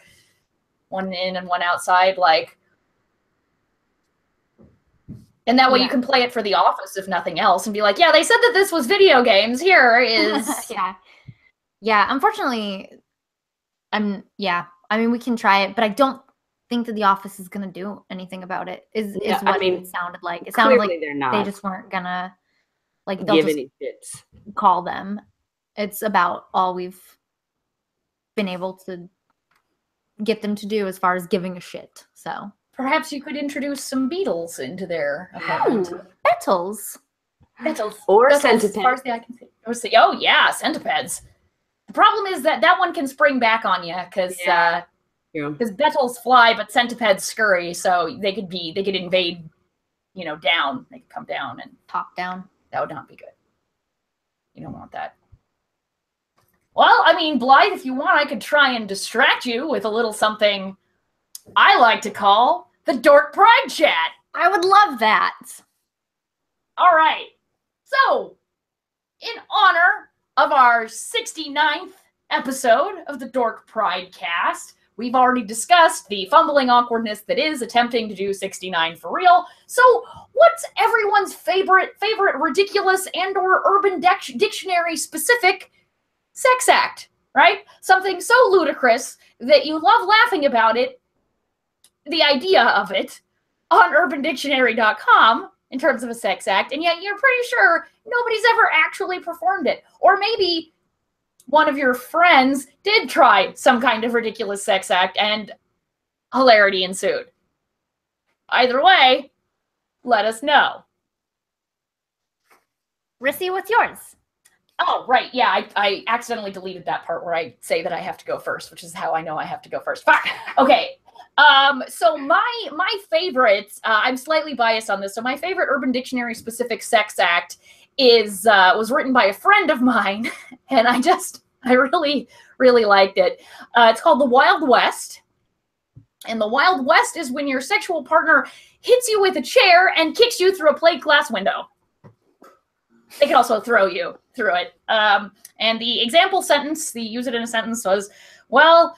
one in and one outside, And that way you can play it for the office, if nothing else, and be like, yeah, they said that this was video games. Here is... Yeah, unfortunately, I mean, we can try it, but I don't think that the office is gonna do anything about it. Is what it sounded like. It sounded like they're not. they just weren't gonna they'll give just any shits. call them. It's about all we've been able to get them to do as far as giving a shit. So perhaps you could introduce some beetles into their apartment. Ooh, Beetles. Or Beetles, centipede. as far as the eye can see. Oh yeah, centipedes. The problem is that one can spring back on you because beetles fly, but centipedes scurry, so they could invade, down. They could come down and Top down. that would not be good. You don't want that. Well, I mean, Blythe, if you want, I could try and distract you with a little something I like to call the Dork Pride chat. I would love that. All right. So, in honor of our 69th episode of the Dork Pridecast, we've already discussed the fumbling awkwardness that is attempting to do 69 for real. So, what's everyone's favorite ridiculous and or urban dictionary specific sex act, right? Something so ludicrous that you love laughing about it, the idea of it, on urbandictionary.com in terms of a sex act, and yet you're pretty sure nobody's ever actually performed it. Or maybe one of your friends did try some kind of ridiculous sex act and hilarity ensued. Either way, let us know. Rissy, what's yours? Oh, right. Yeah, I accidentally deleted that part where I say that I have to go first, which is how I know I have to go first. Fine. Okay. So my favorite, I'm slightly biased on this. So my favorite Urban Dictionary specific sex act was written by a friend of mine, and I really, really liked it. It's called the Wild West. And the Wild West is when your sexual partner hits you with a chair and kicks you through a plate glass window. They can also throw you through it. And the example sentence, the use it in a sentence was, well,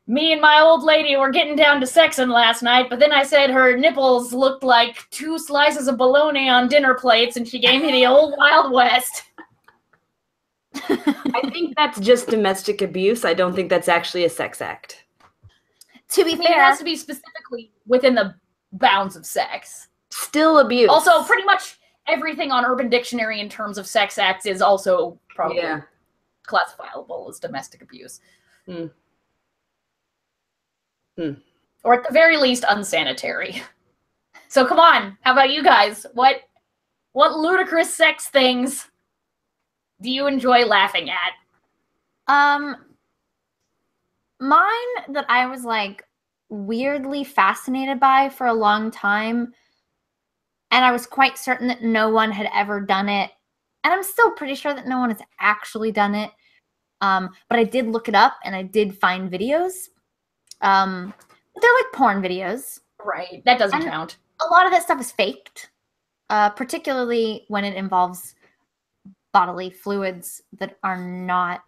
me and my old lady were getting down to sexing last night, but then I said her nipples looked like 2 slices of bologna on dinner plates, and she gave me the old Wild West. I think that's just domestic abuse. I don't think that's actually a sex act. To be I mean, fair, it has to be specifically within the bounds of sex. Still abuse. Also, pretty much everything on Urban Dictionary in terms of sex acts is also probably classifiable as domestic abuse. Or at the very least, unsanitary. So come on, how about you guys? What ludicrous sex things do you enjoy laughing at? Mine that I was weirdly fascinated by for a long time, and I was quite certain that no one had ever done it, and I'm still pretty sure that no one has actually done it. But I did look it up, and I did find videos. They're like porn videos. Right. That doesn't count. A lot of that stuff is faked, particularly when it involves bodily fluids that are not,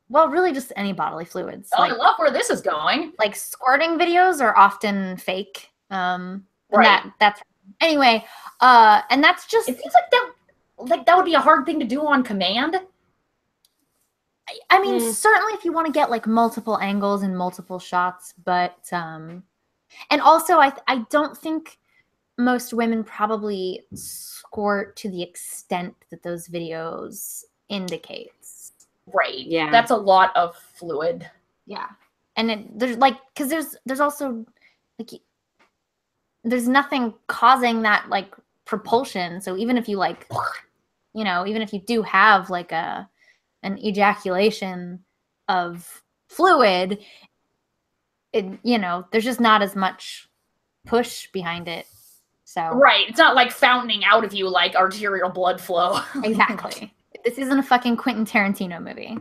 well, really just any bodily fluids. Oh, I love where this is going. Like squirting videos are often fake. Right. That's anyway. And that's just. It seems like that would be a hard thing to do on command. I mean, certainly if you want to get like multiple angles and multiple shots, but and also I don't think most women probably squirt to the extent that those videos indicates. Right. Yeah. That's a lot of fluid. Yeah. And there's like, because there's also like, there's nothing causing that like propulsion. So even if you like, you know, even if you do have like an ejaculation of fluid, it, you know, there's just not as much push behind it. So Right. It's not like fountaining out of you like arterial blood flow. Exactly. This isn't a fucking Quentin Tarantino movie.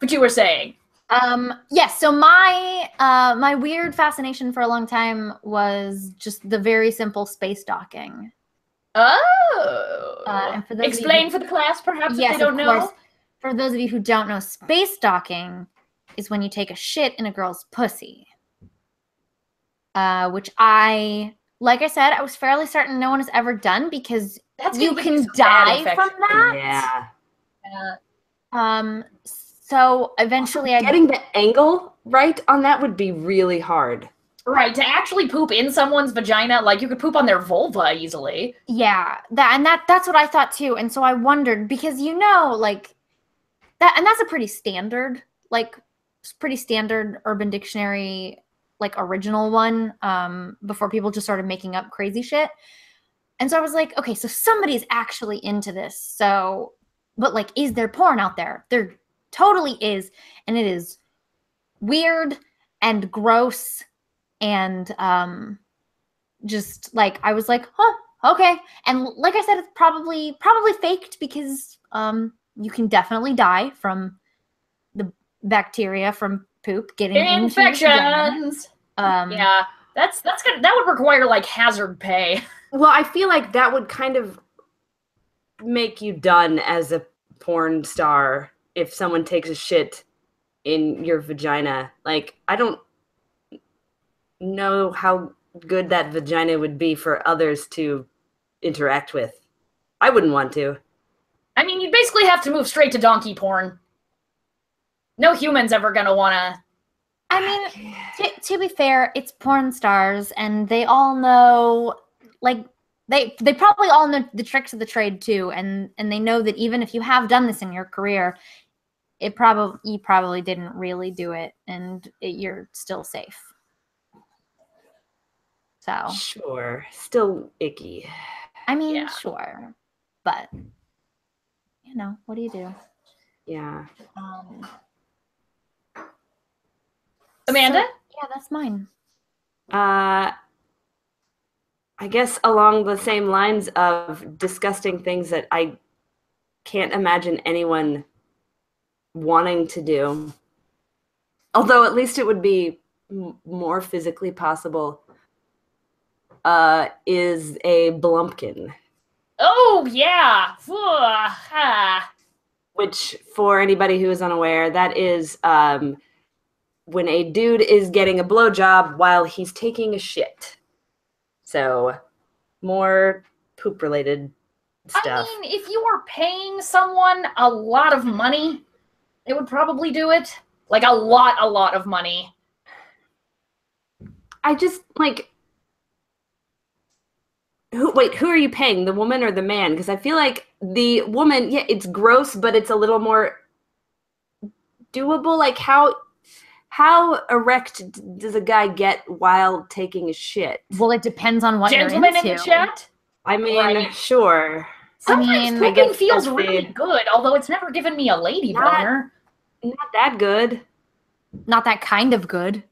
But you were saying. Yes, so my weird fascination for a long time was just the very simple space docking. Oh. And for those Explain of for the class, perhaps, yes, if they don't of know. course. For those of you who don't know, space docking is when you take a shit in a girl's pussy. Which like I said, I was fairly certain no one has ever done because That's you gonna give can some bad die from infection. that. So eventually Getting the angle right on that would be really hard. Right, to actually poop in someone's vagina, like you could poop on their vulva easily. Yeah, that's what I thought too. And so I wondered because you know, like that, and that's a pretty standard Urban Dictionary like original one, before people just started making up crazy shit. And so I was like, okay, so somebody's actually into this. So, but like, is there porn out there? There totally is. And it is weird and gross. And just like, I was like, huh, okay. And like I said, it's probably faked because you can definitely die from the bacteria from poop getting infections. Yeah, that's gonna, that would require like hazard pay. Well, I feel like that would kind of make you done as a porn star if someone takes a shit in your vagina. Like, I don't know how good that vagina would be for others to interact with. I wouldn't want to. I mean, you'd basically have to move straight to donkey porn. No human's ever gonna wanna. I mean, to be fair, it's porn stars, and they all know, like, they probably all know the tricks of the trade too, and they know that even if you have done this in your career, you probably didn't really do it, and you're still safe. So sure, still icky. I mean, Yeah. sure, but you know, what do you do? Yeah. Amanda? So, yeah, that's mine. I guess along the same lines of disgusting things that I can't imagine anyone wanting to do. Although at least it would be more physically possible, is a blumpkin. Oh, yeah. Which, for anybody who is unaware, that is when a dude is getting a blowjob while he's taking a shit. So, more poop-related stuff. I mean, if you were paying someone a lot of money, they would probably do it. Like, a lot of money. I just, like... Who are you paying? The woman or the man? Because I feel like the woman, yeah, it's gross, but it's a little more doable. Like, how erect does a guy get while taking a shit? Well, it depends on what Gentlemen you're into. in the chat? I mean, Right. sure. Sometimes I pooping guess feels that's really good, although it's never given me a lady boner. Not that good. Not that kind of good.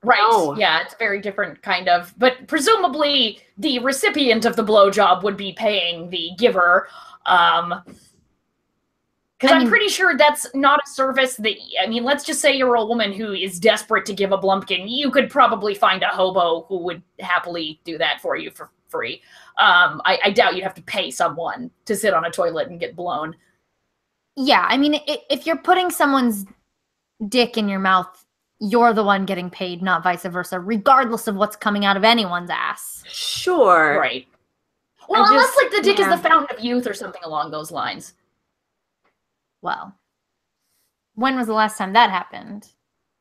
Right. No. Yeah, it's a very different kind of. But presumably, the recipient of the blowjob would be paying the giver. Because I'm pretty sure that's not a service that. I mean, let's just say you're a woman who is desperate to give a blumpkin. You could probably find a hobo who would happily do that for you for free. I doubt you'd have to pay someone to sit on a toilet and get blown. Yeah, I mean, if you're putting someone's dick in your mouth, you're the one getting paid, not vice versa, regardless of what's coming out of anyone's ass. Sure. Right. Well, unless like the dick is the fountain of youth or something along those lines. Well, when was the last time that happened?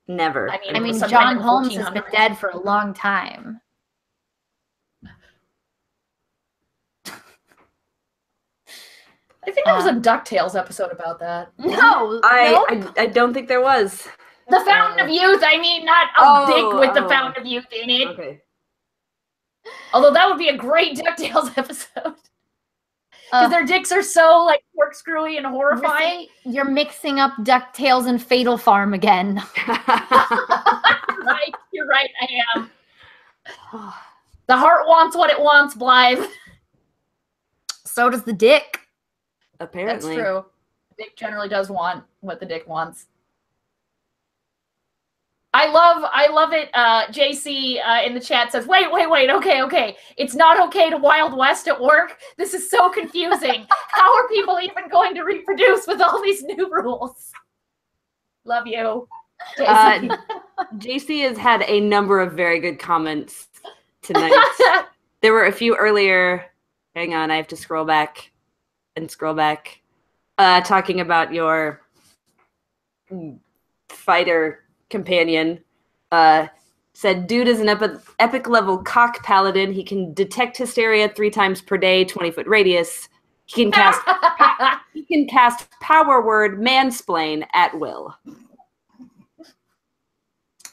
Never. I mean, John Holmes has been dead for a long time. I think there was a DuckTales episode about that. No, I don't think there was. The Fountain of Youth, I mean, not a dick with the Fountain of Youth in it. Okay. Although that would be a great DuckTales episode. Because their dicks are so, like, corkscrewy and horrifying. Rissy, you're mixing up DuckTales and Fatal Farm again. You're right, I am. The heart wants what it wants, Blythe. So does the dick. Apparently. That's true. The dick generally does want what the dick wants. I love it. JC in the chat says, wait, okay. It's not okay to Wild West at work. This is so confusing. How are people even going to reproduce with all these new rules? Love you. JC. JC has had a number of very good comments tonight. There were a few earlier. Hang on, I have to scroll back. Talking about your fighter companion. Said, dude is an epic level cock paladin. He can detect hysteria 3 times per day, 20-foot radius. He can cast power word mansplain at will.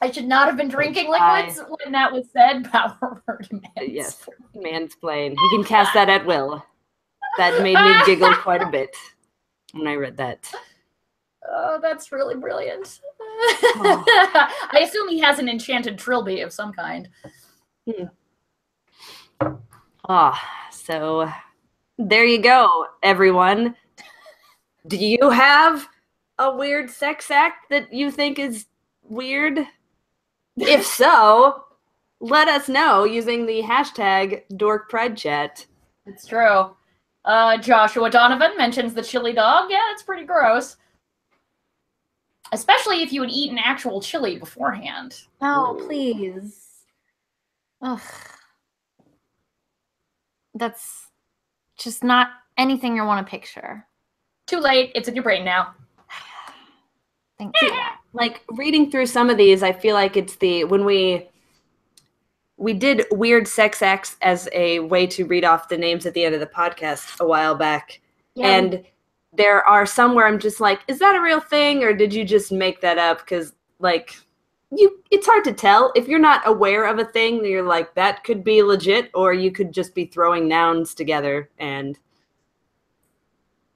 I should not have been drinking liquids when that was said. Power word mansplain. Yes, mansplain. He can cast that at will. That made me giggle quite a bit when I read that. Oh, that's really brilliant. I assume he has an enchanted trilby of some kind. So there you go, everyone. Do you have a weird sex act that you think is weird? If so, let us know using the hashtag Dork Pride Chat. It's true. Joshua Donovan mentions the chili dog. Yeah, that's pretty gross. Especially if you had eaten actual chili beforehand. Oh, please. Ugh. That's just not anything you want to picture. Too late. It's in your brain now. Thank you. Like, reading through some of these, I feel like it's when we did weird sex acts as a way to read off the names at the end of the podcast a while back. Yeah. And there are some where I'm just like, is that a real thing, or did you just make that up? Because, like, it's hard to tell. If you're not aware of a thing, you're like, that could be legit, or you could just be throwing nouns together. And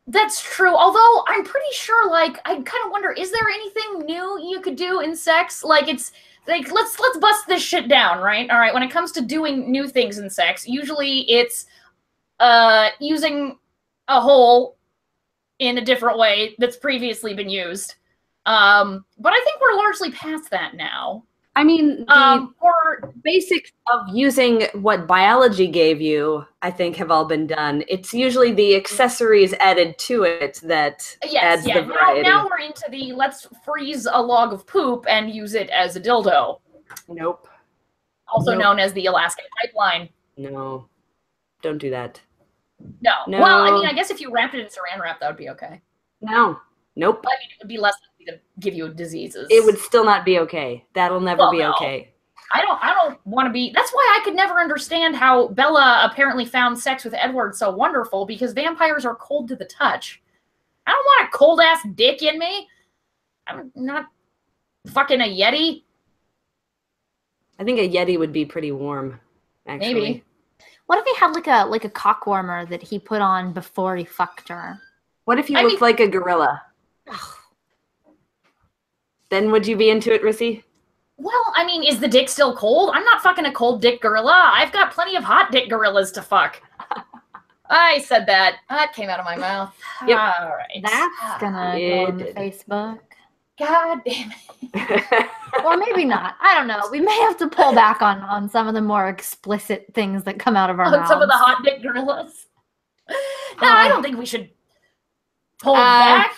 that's true. Although I'm pretty sure, like, I kind of wonder, is there anything new you could do in sex? Like, it's like, let's bust this shit down, right? All right. When it comes to doing new things in sex, usually it's using a hole in a different way that's previously been used. But I think we're largely past that now. I mean, the basics of using what biology gave you, I think, have all been done. It's usually the accessories added to it that adds the variety. Now we're into the let's freeze a log of poop and use it as a dildo. Nope. Also known as the Alaskan pipeline. No. Don't do that. No. Well, I mean, I guess if you wrapped it in saran wrap, that would be okay. No. Nope. I mean, it would be less likely to give you diseases. It would still not be okay. That'll never be okay. I don't want to be. That's why I could never understand how Bella apparently found sex with Edward so wonderful, because vampires are cold to the touch. I don't want a cold ass dick in me. I'm not fucking a Yeti. I think a Yeti would be pretty warm, actually. Maybe. What if he had like a cock warmer that he put on before he fucked her? What if he looked like a gorilla? Then would you be into it, Rissy? Well, I mean, is the dick still cold? I'm not fucking a cold dick gorilla. I've got plenty of hot dick gorillas to fuck. I said that. That came out of my mouth. Yep. All right. That's gonna go on the did. Facebook. God damn it. Or maybe not. I don't know. We may have to pull back on some of the more explicit things that come out of our mouths. Some of the hot dick gorillas. No, I don't think we should pull back.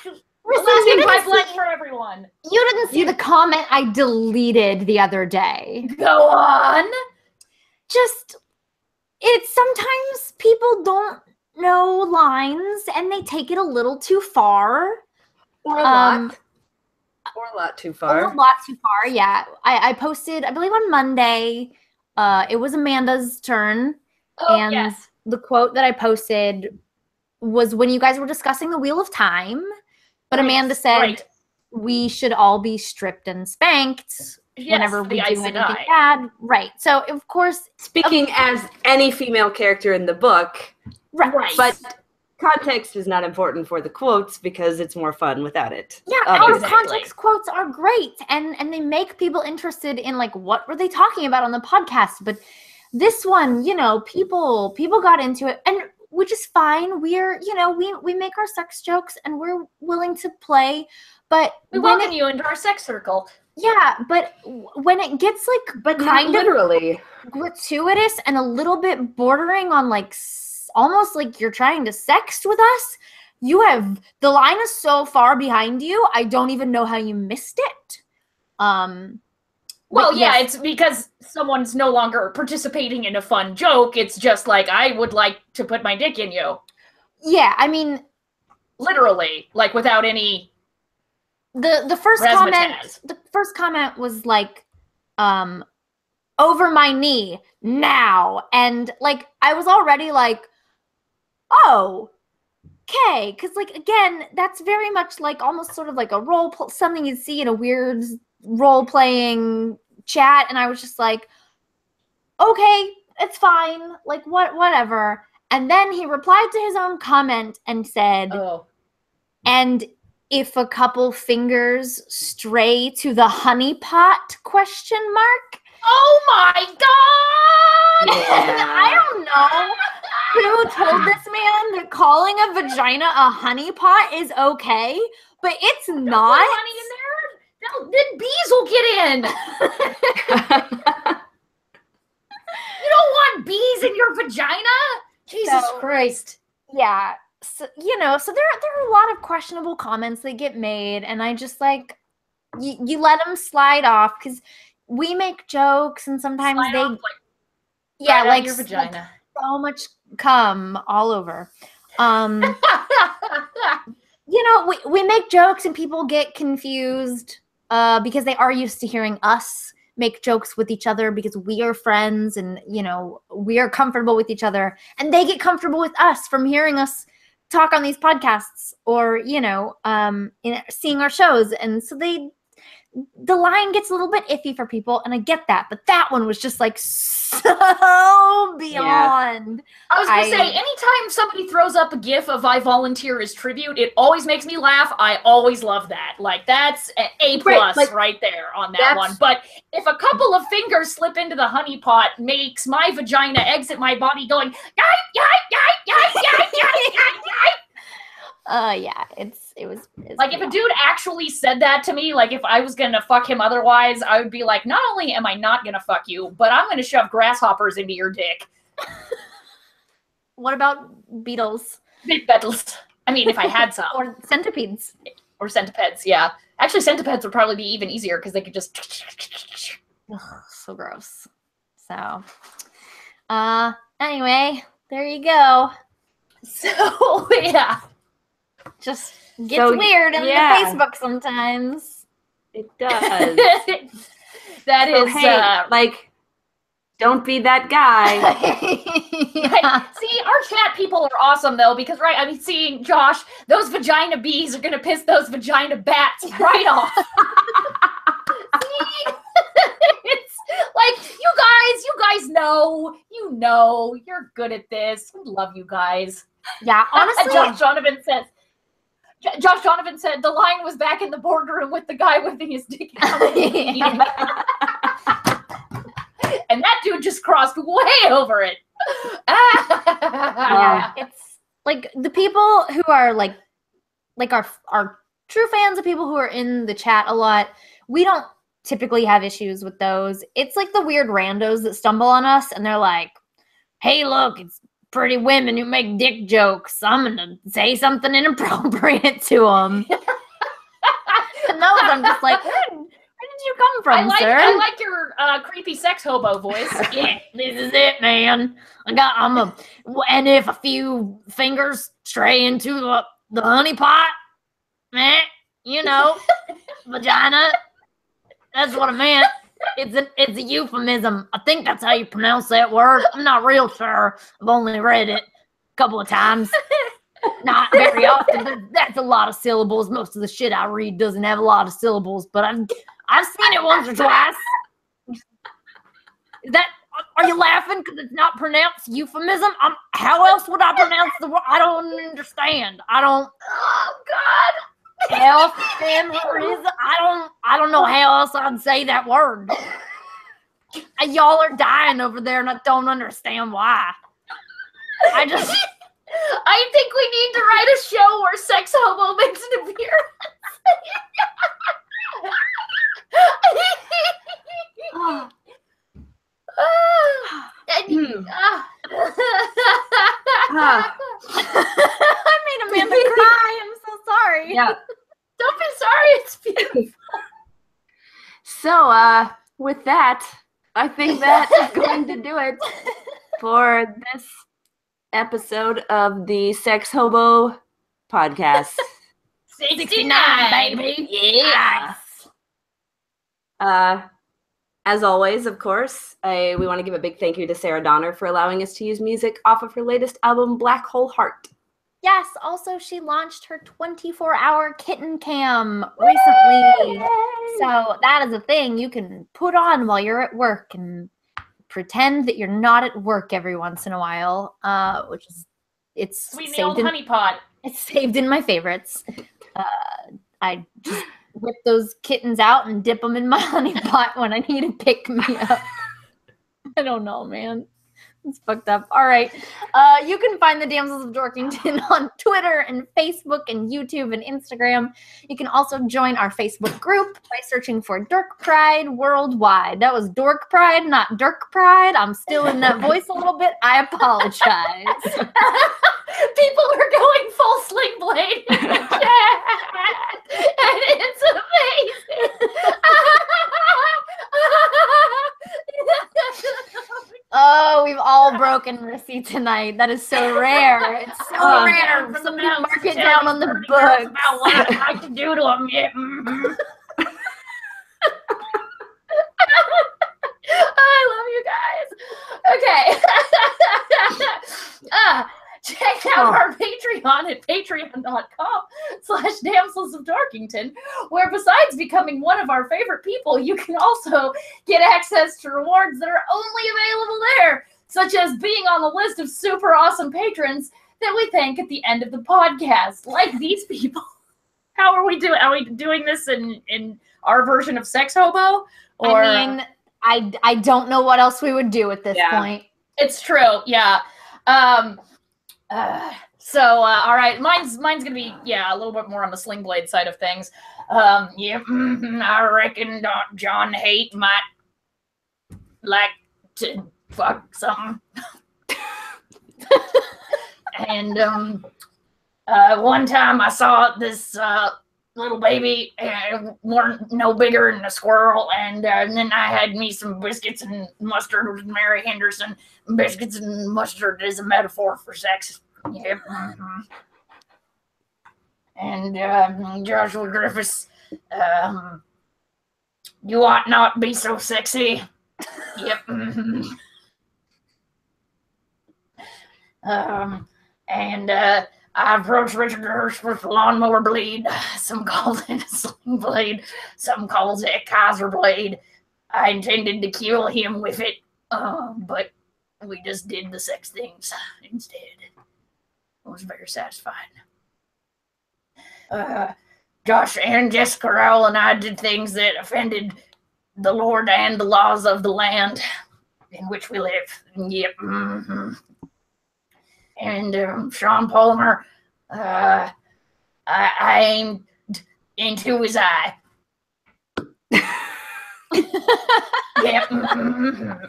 Rissy, Elastic pipeline for everyone. You didn't see the comment I deleted the other day. Go on. Just, it's sometimes people don't know lines and they take it a little too far. Or a lot. Or a lot too far. A lot too far, yeah. I posted, I believe on Monday, it was Amanda's turn. Oh, and yes. the quote that I posted was when you guys were discussing the Wheel of Time. But Amanda said we should all be stripped and spanked whenever we do anything bad. Right. So, of course. Speaking as any female character in the book. Right. But context is not important for the quotes because it's more fun without it. Yeah, our context quotes are great. And they make people interested in, like, what were they talking about on the podcast? But this one, you know, people got into it. And which is fine. We're, you know, we make our sex jokes and we're willing to play, but we welcome you into our sex circle. Yeah, but when it gets like kind of literally gratuitous and a little bit bordering on like almost like you're trying to sext with us, the line is so far behind you. I don't even know how you missed it. Well, yeah, it's because someone's no longer participating in a fun joke. It's just like, I would like to put my dick in you. Yeah, I mean... Literally, like without any... The first comment was like, over my knee, now. And like, I was already like, oh, okay. Because like, again, that's very much like almost sort of like a something you'd see in a weird role-playing chat, and I was just like, okay, it's fine, like whatever. And then he replied to his own comment and said, and if a couple fingers stray to the honey pot ? Oh my god! Yeah. I don't know who told this man that calling a vagina a honey pot is okay, but it's not. Put honey in there? Then bees will get in. You don't want bees in your vagina? Jesus Christ. Yeah. So, you know, so there are a lot of questionable comments that get made, and I just like, you let them slide off because we make jokes and sometimes slide they, off, like your vagina. Like, so much cum all over. You know, we make jokes and people get confused because they are used to hearing us make jokes with each other because we are friends and, you know, we are comfortable with each other, and they get comfortable with us from hearing us talk on these podcasts or, you know, seeing our shows. And so the line gets a little bit iffy for people, and I get that, but that one was just like so beyond. I was gonna say, anytime somebody throws up a gif of "I volunteer as tribute," it always makes me laugh. I always love that. Like, that's an A+ right there on that one. But if a couple of fingers slip into the honey pot, makes my vagina exit my body going yai yai yai yai yai yai yai. Yeah, it's like, if a dude actually said that to me, like if I was gonna fuck him otherwise, I would be like, not only am I not gonna fuck you, but I'm gonna shove grasshoppers into your dick. What about beetles? Beetles. I mean, if I had some. Or centipedes. Or centipedes, yeah. Actually, centipedes would probably be even easier because they could just... Ugh, so gross. So, anyway, there you go. So, yeah. Just gets weird in the Facebook sometimes. It does. That so, is, hey, like, don't be that guy. Right. See, our chat people are awesome, though, because, right, I mean, seeing Josh, those vagina bees are going to piss those vagina bats right off. See? It's like, you guys know, you're good at this. We love you guys. Yeah, honestly. Josh Donovan said the line was back in the boardroom with the guy whipping his dick out. and that dude just crossed way over it. Yeah, it's like the people who are like our true fans of people who are in the chat a lot. We don't typically have issues with those. It's like the weird randos that stumble on us and they're like, "Hey, look, it's pretty women who make dick jokes. I'm gonna say something inappropriate to them." And those, I'm just like, where did you come from, sir? I like your creepy sex hobo voice. Yeah, this is it, man. And if a few fingers stray into the honey pot, you know, vagina. That's what I meant. It's a euphemism. I think that's how you pronounce that word. I'm not real sure. I've only read it a couple of times. Not very often. That's a lot of syllables. Most of the shit I read doesn't have a lot of syllables, but I've seen it once or twice. Are you laughing because it's not pronounced euphemism? How else would I pronounce the word? I don't understand. Oh God. I don't know how else I'd say that word. Y'all are dying over there and I don't understand why. I think we need to write a show where sex hobo makes an appearance. I made Amanda cry. I'm so sorry. Yeah. Don't be sorry. It's beautiful. So, with that, I think that is going to do it for this episode of the Sex Hobo Podcast. 69, baby. Yeah. As always, of course, we want to give a big thank you to Sarah Donner for allowing us to use music off of her latest album, Black Hole Heart. Yes, also she launched her 24-hour kitten cam recently. Yay! So that is a thing you can put on while you're at work and pretend that you're not at work every once in a while, which is Sweet in the old honey pot. It's saved in my favorites. I just whip those kittens out and dip them in my honey pot when I need to pick me up. I don't know, man. It's fucked up. All right. You can find the Damsels of Dorkington on Twitter and Facebook and YouTube and Instagram. You can also join our Facebook group by searching for Dork Pride Worldwide. That was Dork Pride, not Dirk Pride. I'm still in that voice a little bit. I apologize. People are going full Sling Blade in the chat. And it's amazing. Oh, we've all broken Rissy tonight. That is so rare. It's so rare. Somebody mark it down on the book. About what I'd like to do to them. Yeah. Mm-hmm. I love you guys. Okay. Check out our Patreon at patreon.com/Damsels of Dorkington, where besides becoming one of our favorite people, you can also get access to rewards that are only available there, such as being on the list of super awesome patrons that we thank at the end of the podcast, like these people. How are we doing? Are we doing this in our version of Sex Hobo? Or I mean, I don't know what else we would do at this point. It's true, yeah. All right, mine's gonna be a little bit more on the Sling Blade side of things. I reckon John Haight might like to fuck something. And one time I saw this little baby, weren't no bigger than a squirrel, and then I had me some biscuits and mustard with Mary Henderson. Biscuits and mustard is a metaphor for sex. Yep. Mm-hmm. And Joshua Griffiths, you ought not be so sexy. Yep. Mm-hmm. And I approached Richard Hirsch with a lawnmower blade. Some calls it a sling blade. Some calls it a Kaiser blade. I intended to kill him with it, but we just did the sex things instead. It was very satisfying. Josh and Jessica Rowell and I did things that offended the Lord and the laws of the land. in which we live. Yep. Mm-hmm. And Sean Palmer, I aimed into his eye. Yep. Mm-hmm.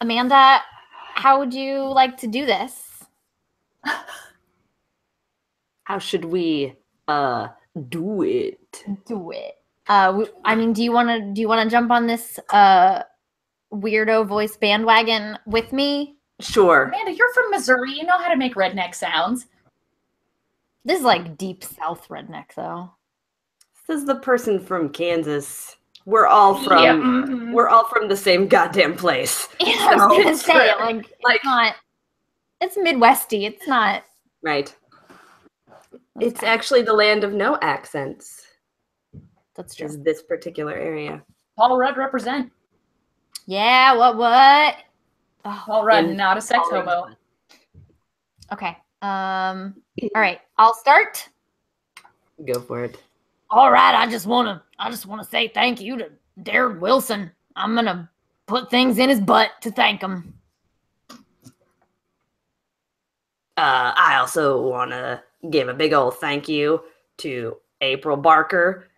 Amanda, how would you like to do this? How should we do it? Do it. I mean, do you want to jump on this weirdo voice bandwagon with me? Sure. Amanda, you're from Missouri. You know how to make redneck sounds. This is like deep South redneck, though. This is the person from Kansas. We're all from Yep. Mm-hmm. we're all from the same goddamn place. Yeah, I was gonna say, like it's not. It's Midwesty. It's not. right. It's actually the land of no accents. That's true. Is this particular area? Paul Rudd represent. Yeah. What? Oh, Paul Rudd, And not a sex Paul homo. Rudd. okay. All right. I'll start. Go for it. All right. I just wanna say thank you to Darren Wilson. I'm gonna put things in his butt to thank him. I also want to give a big old thank you to April Barker.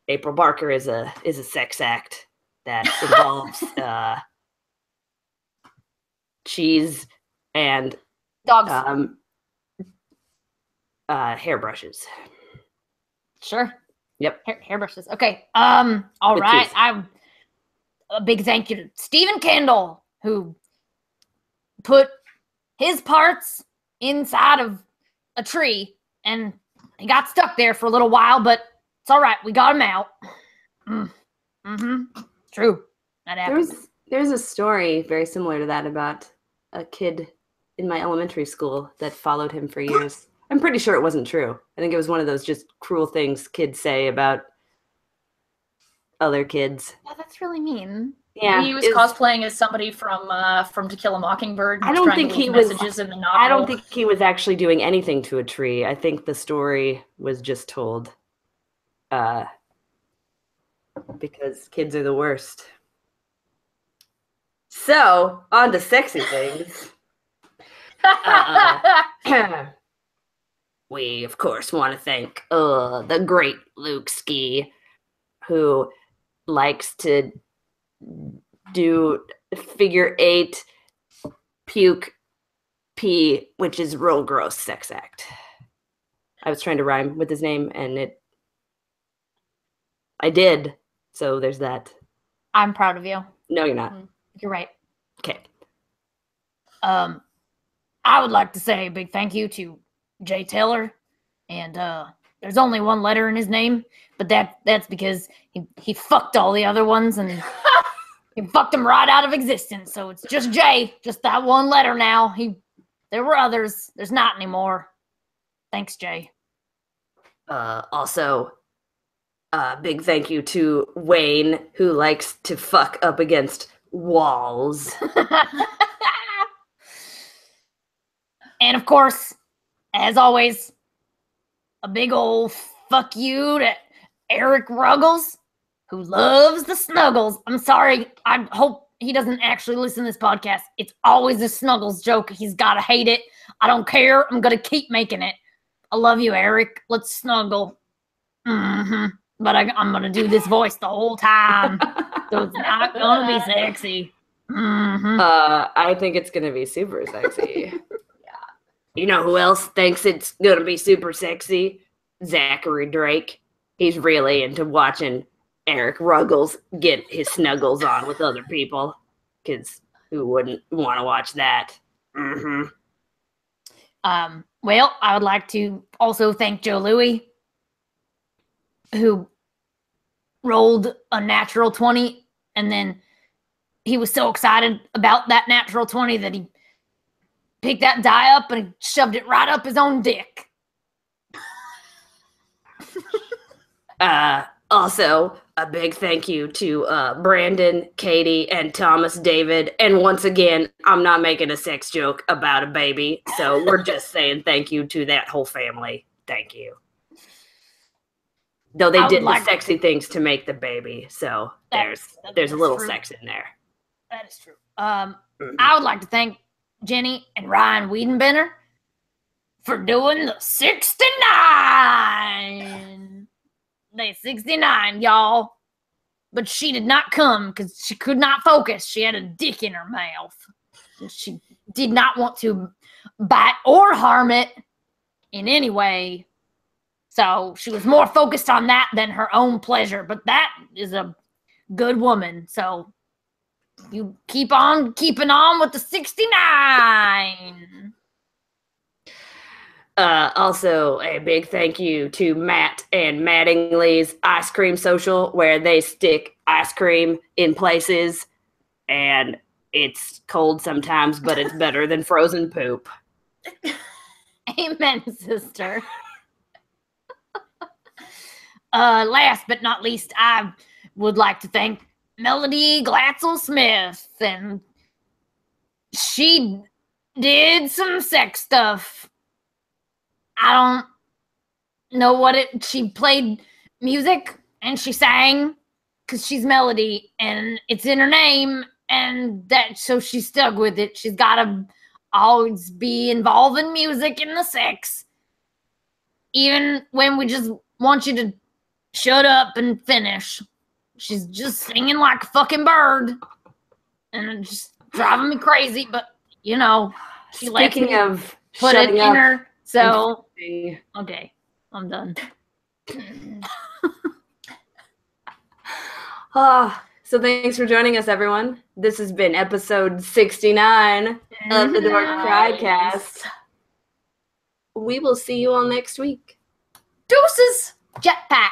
April Barker is a sex act that involves cheese and Dogs. hairbrushes. Sure. Yep. Hairbrushes. Okay. All With right. teeth. I'm a big thank you to Stephen Kendall, who put his parts inside of a tree, and he got stuck there for a little while, but it's all right. We got him out. True. That happened. There's a story very similar to that about a kid in my elementary school that followed him for years. I'm pretty sure it wasn't true. I think it was one of those just cruel things kids say about other kids. Yeah, that's really mean. Yeah, He was cosplaying as somebody from To Kill a Mockingbird. I don't trying think to leave he was- messages in the novel. I don't think he was actually doing anything to a tree. I think the story was just told because kids are the worst. So, on to sexy things. We, of course, want to thank the great Luke Ski, who likes to do figure 8 puke pee, which is real gross sex act. I was trying to rhyme with his name, and I did. So there's that. I'm proud of you. No, you're not. You're right. Okay. I would like to say a big thank you to Jay Taylor, and there's only one letter in his name, but that's because he fucked all the other ones and he fucked them right out of existence. So it's just Jay, just that one letter now. There were others. There's not anymore. Thanks, Jay. Also, big thank you to Wayne, who likes to fuck up against walls. And of course, as always, a big old fuck you to Eric Ruggles, who loves the snuggles. I'm sorry. I hope he doesn't actually listen to this podcast. It's always a snuggles joke. He's got to hate it. I don't care. I'm going to keep making it. I love you, Eric. Let's snuggle. But I'm going to do this voice the whole time. So it's not going to be sexy. I think it's going to be super sexy. You know who else thinks it's going to be super sexy? Zachary Drake. He's really into watching Eric Ruggles get his snuggles on with other people. Because who wouldn't want to watch that? Well, I would like to also thank Joe Louie, who rolled a natural 20, and then he was so excited about that natural 20 that he picked that die up and shoved it right up his own dick. Also, a big thank you to Brandon, Katie, and Thomas David. And once again, I'm not making a sex joke about a baby, so we're just saying thank you to that whole family. Thank you. Though they I would did like- the sexy things to make the baby, so there's a little true. sex in there. That is true. I would like to thank Jenny and Ryan Wiedenbender for doing the 69. They 69, y'all. But she did not come because she could not focus. She had a dick in her mouth. And she did not want to bite or harm it in any way. So she was more focused on that than her own pleasure. But that is a good woman. So you keep on keeping on with the 69. Also, a big thank you to Matt and Mattingly's Ice Cream Social, where they stick ice cream in places, and it's cold sometimes, but it's better than frozen poop. Amen, sister. Last but not least, I would like to thank Melody Glatzel Smith, and she did some sex stuff. I don't know what she played music and she sang because she's Melody and it's in her name, and so she stuck with it. She's got to always be involving music in the sex, even when we just want you to shut up and finish. She's just singing like a fucking bird, and it's just driving me crazy. But you know, she lets me of put it shutting in up, her. So and- okay, I'm done. So thanks for joining us, everyone. This has been episode 69 of the Dork Pridecast. We will see you all next week. Deuces, jetpack.